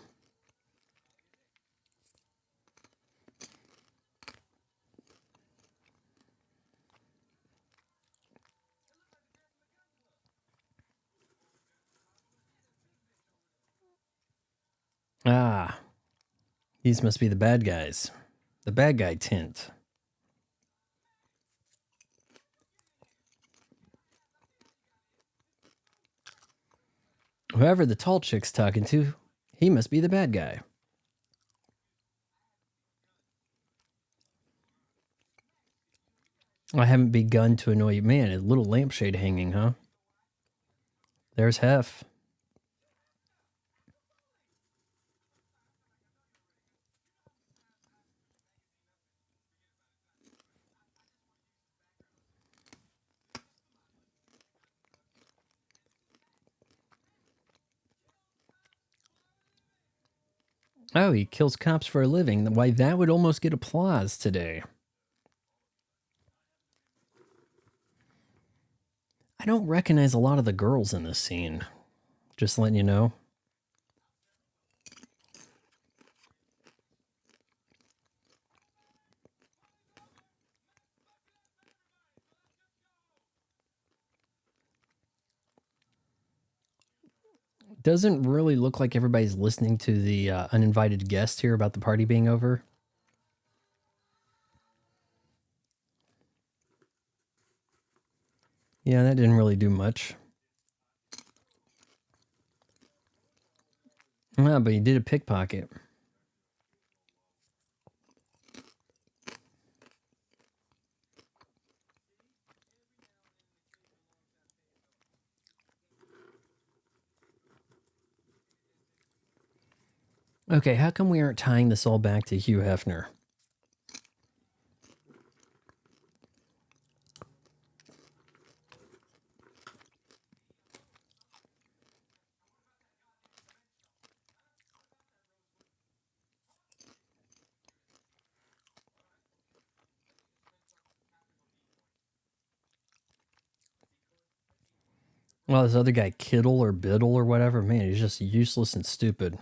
A: Ah, these must be the bad guys. The bad guy tint. Whoever the tall chick's talking to, he must be the bad guy. I haven't begun to annoy you. Man, a little lampshade hanging, huh? There's Hef. Oh, he kills cops for a living. Why, that would almost get applause today. I don't recognize a lot of the girls in this scene. Just letting you know. Doesn't really look like everybody's listening to the uninvited guest here about the party being over. Yeah, that didn't really do much. Ah, but he did a pickpocket. Okay, how come we aren't tying this all back to Hugh Hefner? Well, this other guy, Kittle or Biddle or whatever, man, he's just useless and stupid.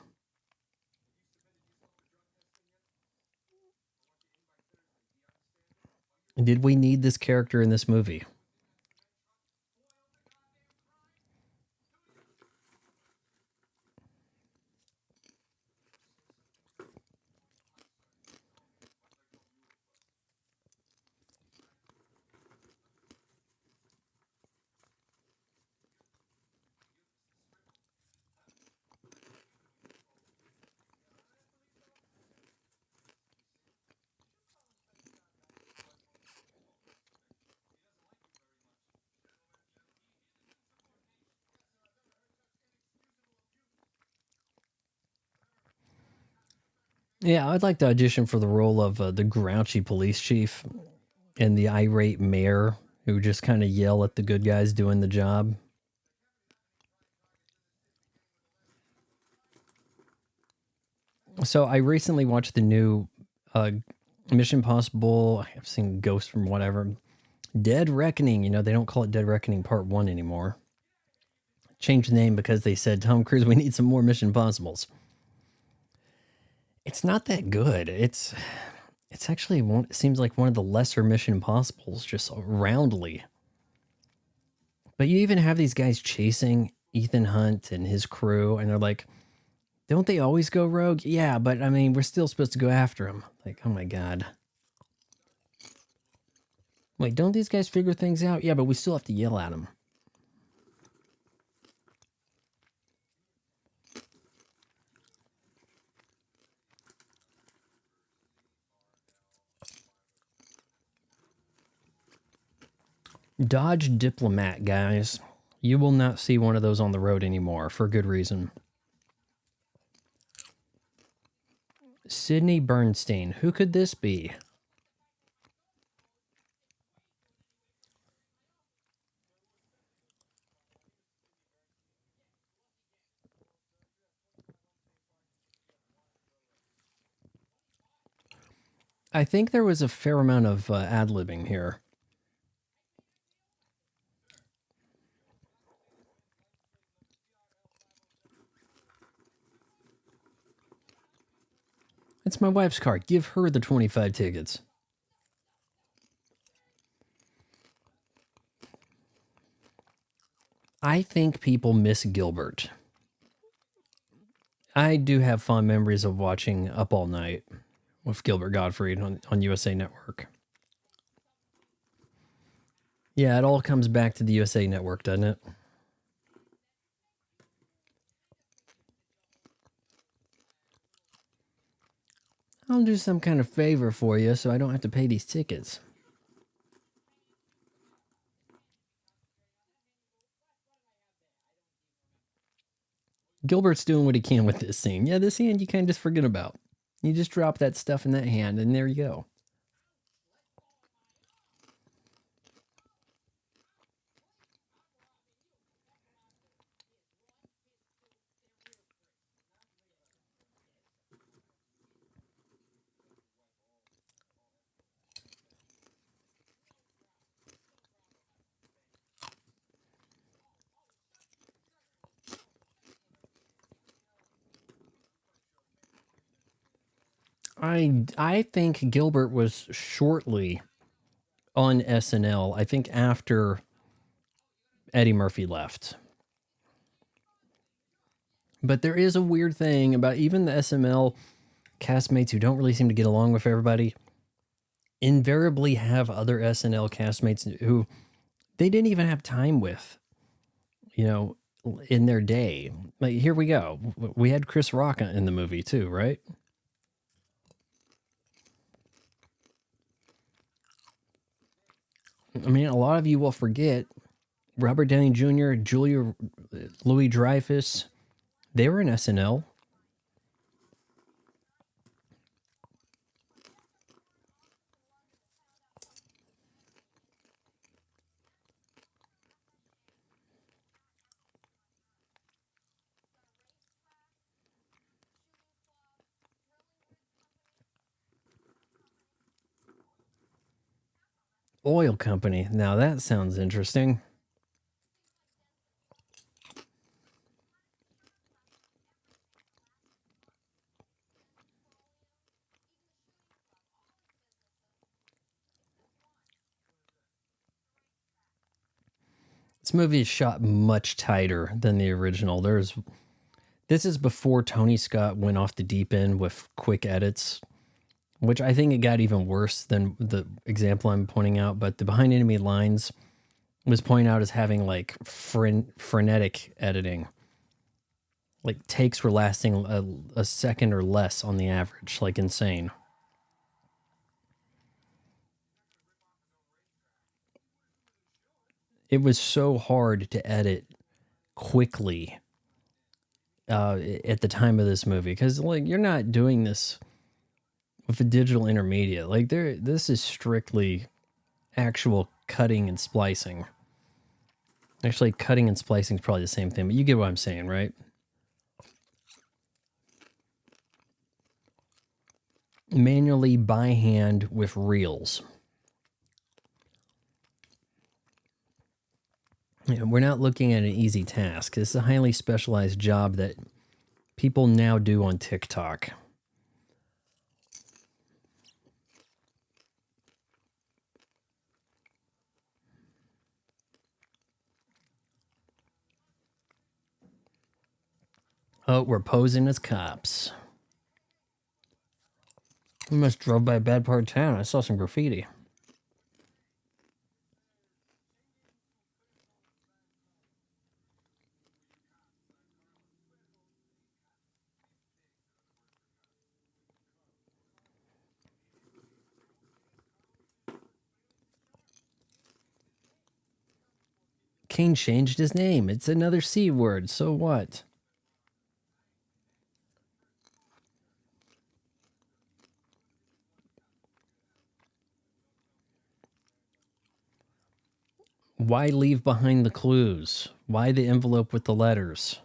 A: Did we need this character in this movie? Yeah, I'd like to audition for the role of the grouchy police chief and the irate mayor who just kind of yell at the good guys doing the job. So I recently watched the new uh, Mission Impossible. I've seen Ghost from whatever. Dead Reckoning. You know, they don't call it Dead Reckoning Part 1 anymore. Changed the name because they said, Tom Cruise, we need some more Mission Impossibles. It's not that good. It's actually one, it seems like one of the lesser Mission Impossibles, just roundly. But you even have these guys chasing Ethan Hunt and his crew, and they're like, don't they always go rogue? Yeah, but I mean, we're still supposed to go after him. Like, oh my God. Wait, don't these guys figure things out? Yeah, but we still have to yell at them. Dodge Diplomat, guys. You will not see one of those on the road anymore for good reason. Sidney Bernstein. Who could this be? I think there was a fair amount of ad-libbing here. It's my wife's car. Give her the 25 tickets. I think people miss Gilbert. I do have fond memories of watching Up All Night with Gilbert Gottfried on USA Network. Yeah, it all comes back to the USA Network, doesn't it? I'll do some kind of favor for you so I don't have to pay these tickets. Gilbert's doing what he can with this scene. Yeah, this hand you kind of just forget about. You just drop that stuff in that hand, and there you go. I think Gilbert was shortly on SNL. I think after Eddie Murphy left. But there is a weird thing about even the SML castmates who don't really seem to get along with everybody invariably have other SNL castmates who they didn't even have time with, you know, in their day. Like, here we go. We had Chris Rock in the movie too, right? I mean, a lot of you will forget Robert Downey Jr., Julia Louis Dreyfus. They were in SNL. Oil company. Now that sounds interesting. This movie is shot much tighter than the original. This is before Tony Scott went off the deep end with quick edits, which I think it got even worse than the example I'm pointing out. But the Behind Enemy Lines was pointed out as having like frenetic editing. Like takes were lasting a second or less on the average, like insane. It was so hard to edit quickly at the time of this movie because like you're not doing this with a digital intermediate. Like this is strictly actual cutting and splicing. Actually, cutting and splicing is probably the same thing, but you get what I'm saying, right? Manually by hand with reels. We're not looking at an easy task. This is a highly specialized job that people now do on TikTok. Oh, we're posing as cops. We must drove by a bad part of town. I saw some graffiti. Kane changed his name. It's another C word. So what? Why leave behind the clues? Why the envelope with the letters?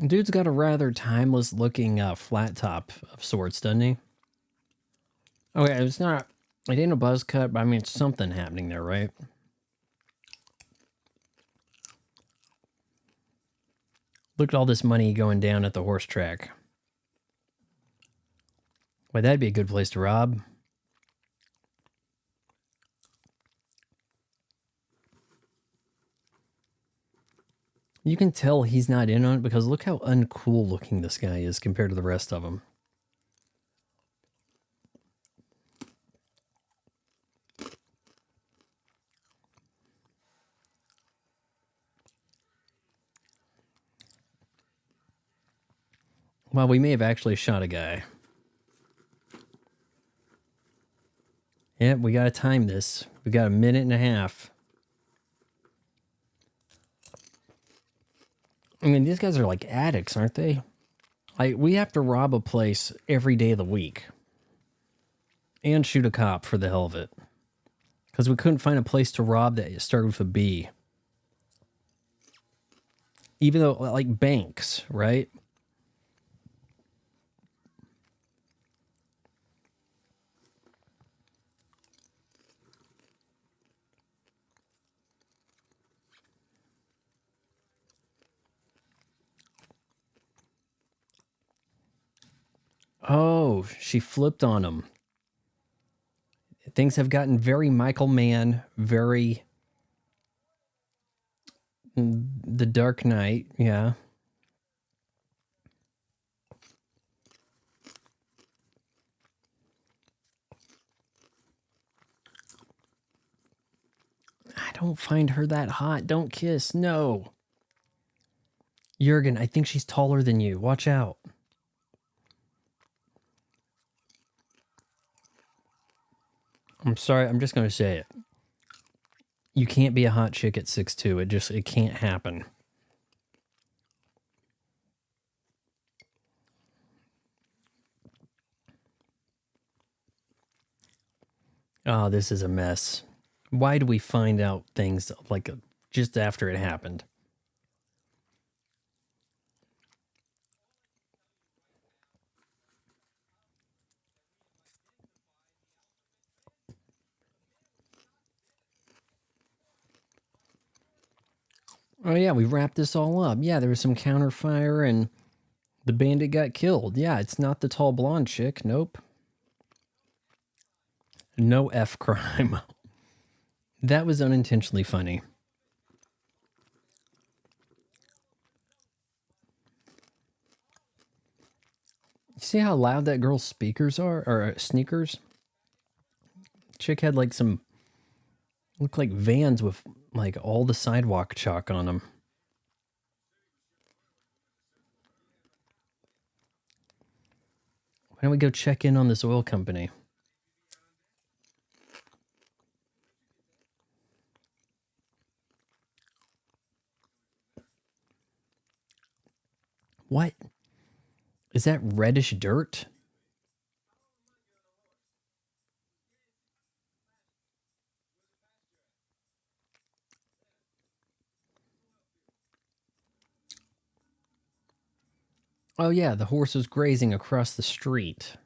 A: Dude's got a rather timeless looking flat top of sorts, doesn't he? Okay, it's not, it ain't a buzz cut, but I mean, it's something happening there, right? Look at all this money going down at the horse track. Why, that'd be a good place to rob. You can tell he's not in on it because look how uncool looking this guy is compared to the rest of them. Well, we may have actually shot a guy. Yep, we gotta time this. We got a minute and a half. I mean, these guys are like addicts, aren't they? Like, we have to rob a place every day of the week. And shoot a cop for the hell of it. Because we couldn't find a place to rob that started with a B. Even though, like, banks, right? Oh, she flipped on him. Things have gotten very Michael Mann, very The Dark Knight, yeah. I don't find her that hot. Don't kiss. No. Jurgen, I think she's taller than you. Watch out. I'm sorry. I'm just going to say it. You can't be a hot chick at 6'2". It can't happen. Oh, this is a mess. Why do we find out things like just after it happened? Oh, yeah, we wrapped this all up. Yeah, there was some counterfire and the bandit got killed. Yeah, it's not the tall blonde chick. Nope. No F crime. That was unintentionally funny. You see how loud that girl's speakers are? Or sneakers? Chick had like some, look like vans with like all the sidewalk chalk on them. Why don't we go check in on this oil company? What? Is that reddish dirt? Oh, yeah, the horse was grazing across the street.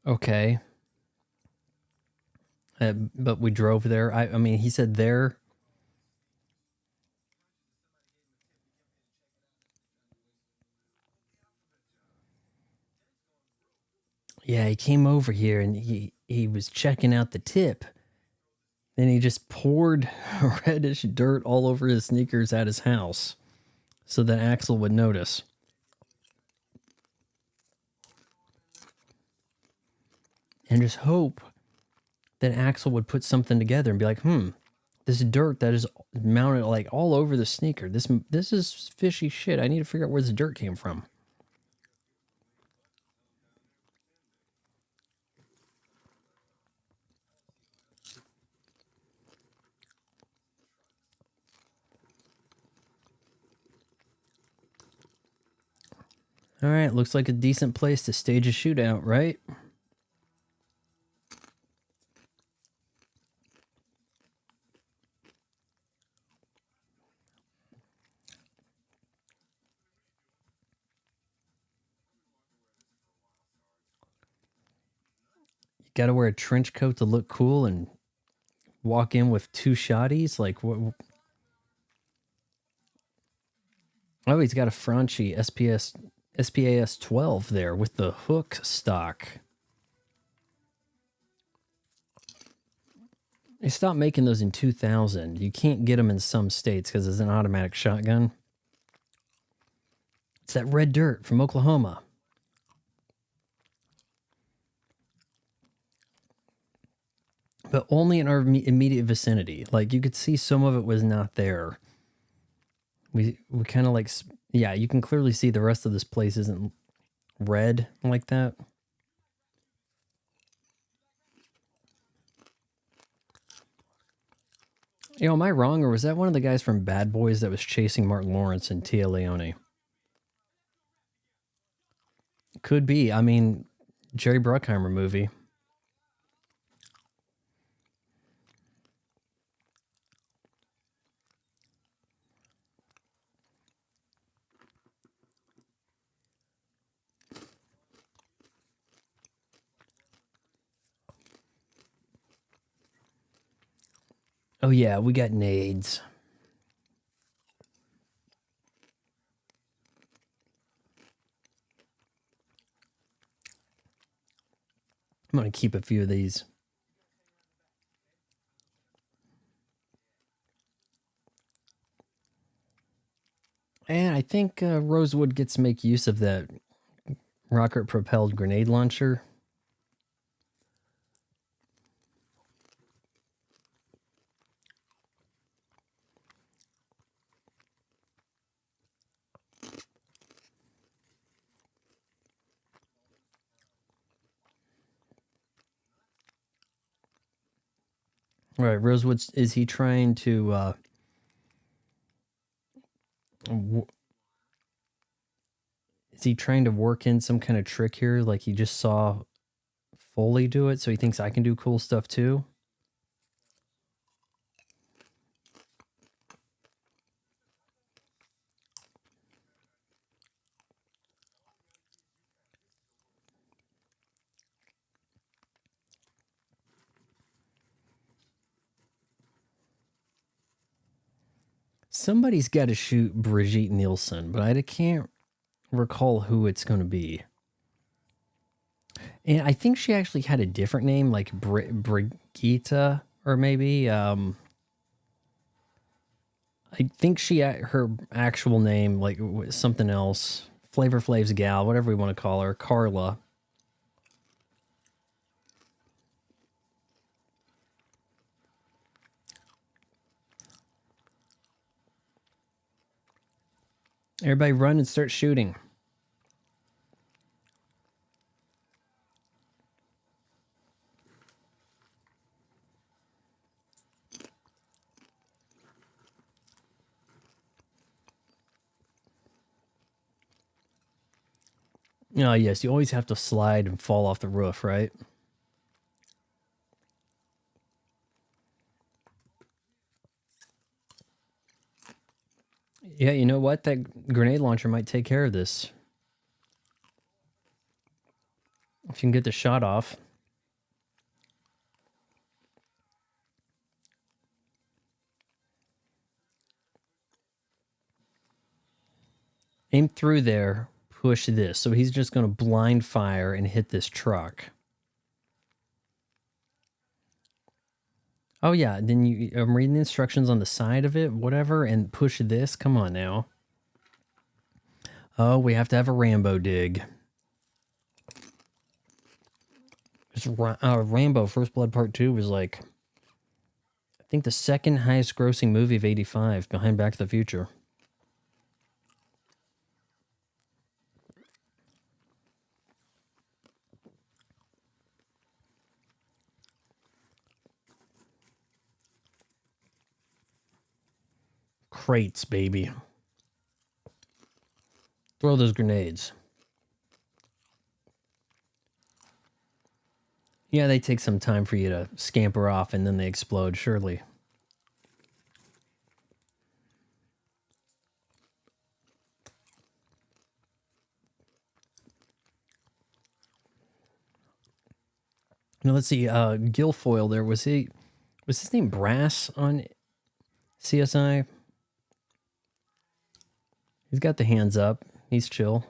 A: Okay. But we drove there. I mean, he said there. Yeah, he came over here and he was checking out the tip. Then he just poured reddish dirt all over his sneakers at his house so that Axel would notice. And just hope that Axel would put something together and be like, this dirt that is mounted like all over the sneaker. This is fishy shit. I need to figure out where this dirt came from. All right, looks like a decent place to stage a shootout, right? You got to wear a trench coat to look cool and walk in with two shotties. Like what? Oh, he's got a Franchi SPAS 12 there with the hook stock. They stopped making those in 2000. You can't get them in some states because it's an automatic shotgun. It's that red dirt from Oklahoma. But only in our immediate vicinity. Like you could see some of it was not there. We kind of like, yeah, you can clearly see the rest of this place isn't red like that. You know, am I wrong, or was that one of the guys from Bad Boys that was chasing Martin Lawrence and Tia Leone? Could be. I mean, Jerry Bruckheimer movie. Oh yeah, we got nades. I'm gonna keep a few of these. And I think Rosewood gets to make use of that rocket-propelled grenade launcher. All right, Rosewood, is he trying to is he trying to work in some kind of trick here? Like he just saw Foley do it, so he thinks I can do cool stuff too? Somebody's got to shoot Brigitte Nielsen, but I can't recall who it's going to be. And I think she actually had a different name, like Brigitte, or maybe I think her actual name, like something else, Flavor Flav's gal, whatever we want to call her, Carla. Everybody run and start shooting. Oh, yes, you always have to slide and fall off the roof, right? Yeah, you know what? That grenade launcher might take care of this. If you can get the shot off. Aim through there, push this. So he's just going to blind fire and hit this truck. Oh, yeah. Then I'm reading the instructions on the side of it, whatever, and push this. Come on now. Oh, we have to have a Rambo dig. Rambo First Blood Part 2 was like, I think the second highest grossing movie of 85 behind Back to the Future. Crates, baby. Throw those grenades. Yeah, they take some time for you to scamper off and then they explode, surely. Now let's see, Guilfoyle there, was his name Brass on CSI? He's got the hands up. He's chill.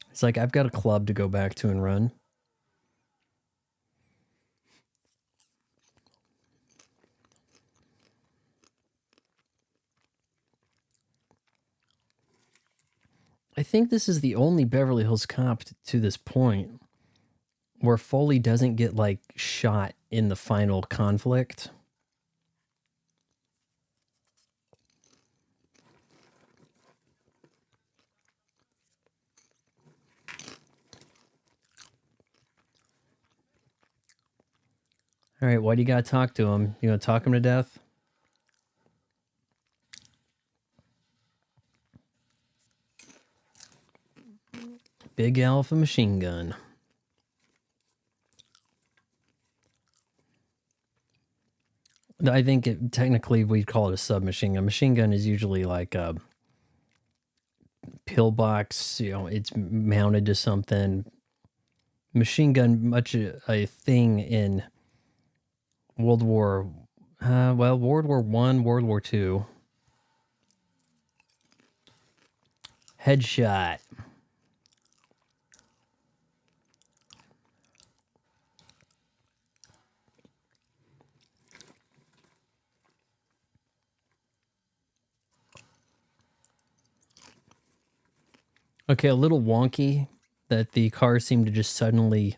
A: It's like, I've got a club to go back to and run. I think this is the only Beverly Hills Cop to this point where Foley doesn't get, like, shot in the final conflict. All right, why do you gotta talk to him? You gonna talk him to death? Big Alpha machine gun. I think technically we'd call it a submachine gun. Machine gun is usually like a pillbox, it's mounted to something. Machine gun, much a thing in World War One, World War II. Headshot. Okay, a little wonky that the car seemed to just suddenly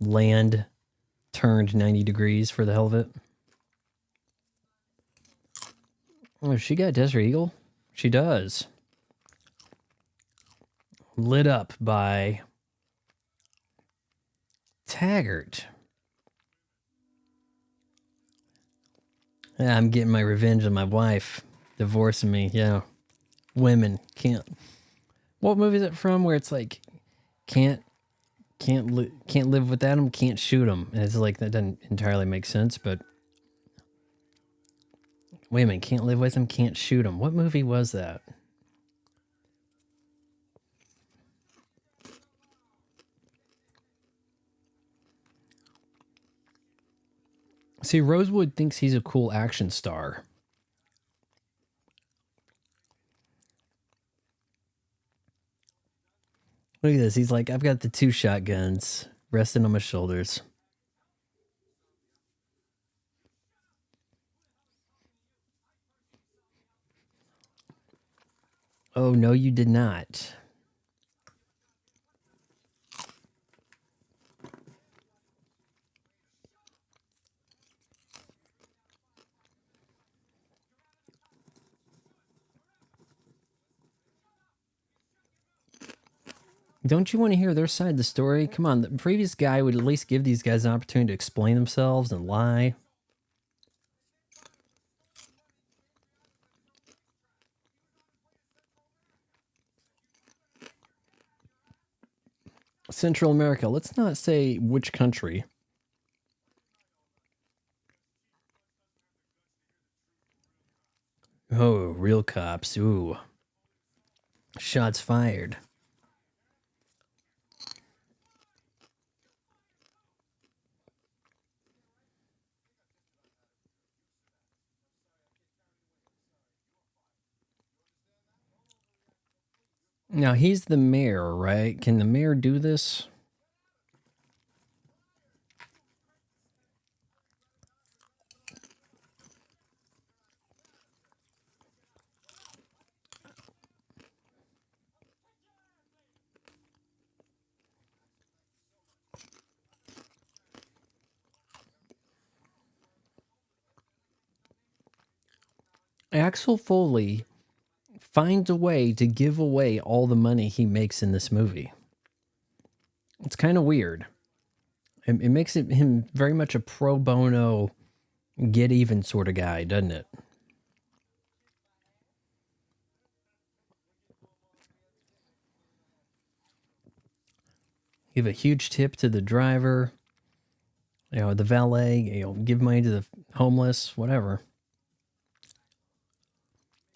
A: land turned 90 degrees for the hell of it. Oh, she got Desert Eagle? She does. Lit up by Taggart. Yeah, I'm getting my revenge on my wife. Divorcing me, yeah. Women can't. What movie is it from where it's like, can't live without them, can't shoot them? And it's like, that doesn't entirely make sense, but women can't live with them, can't shoot them. What movie was that? See, Rosewood thinks he's a cool action star. Look at this. He's like, I've got the 2 shotguns resting on my shoulders. Oh, no, you did not. Don't you want to hear their side of the story? Come on, the previous guy would at least give these guys an opportunity to explain themselves and lie. Central America. Let's not say which country. Oh, real cops. Ooh. Shots fired. Now, he's the mayor, right? Can the mayor do this? Axel Foley finds a way to give away all the money he makes in this movie. It's kind of weird. It makes him very much a pro bono, get even sort of guy, doesn't it? Give a huge tip to the driver, the valet, give money to the homeless, whatever.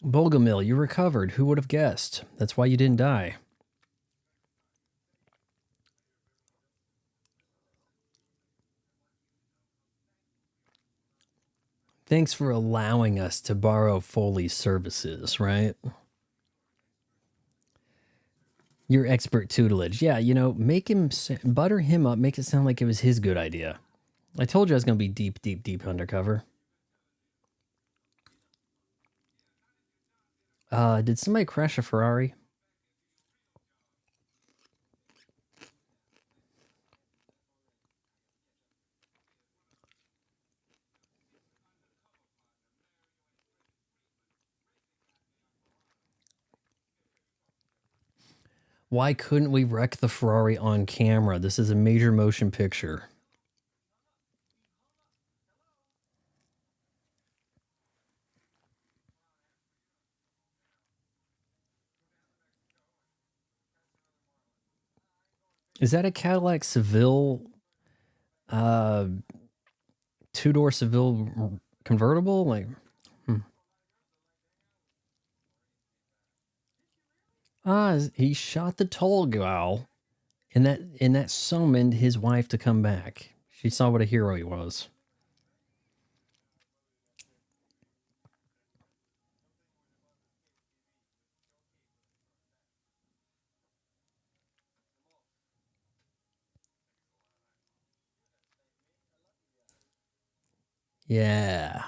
A: Bogomil, you recovered. Who would have guessed? That's why you didn't die. Thanks for allowing us to borrow Foley's services, right? Your expert tutelage. Yeah, make him, butter him up, make it sound like it was his good idea. I told you I was going to be deep, deep, deep undercover. Did somebody crash a Ferrari? Why couldn't we wreck the Ferrari on camera? This is a major motion picture. Is that a Cadillac Seville, two-door Seville convertible? Like, he shot the tall gal, and that summoned his wife to come back. She saw what a hero he was. Yeah.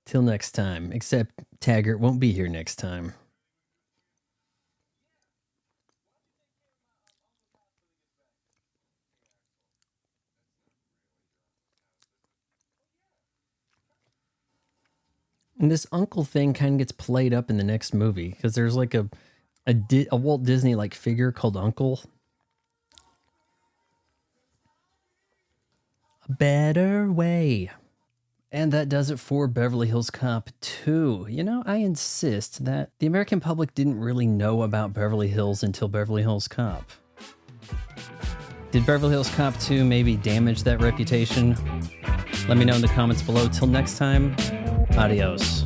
A: Till next time. Except Taggart won't be here next time. And this uncle thing kind of gets played up in the next movie because there's like a Walt Disney like figure called Uncle. A better way. And that does it for Beverly Hills Cop 2. I insist that the American public didn't really know about Beverly Hills until Beverly Hills Cop. Did Beverly Hills Cop 2 maybe damage that reputation? Let me know in the comments below. Till next time, adios.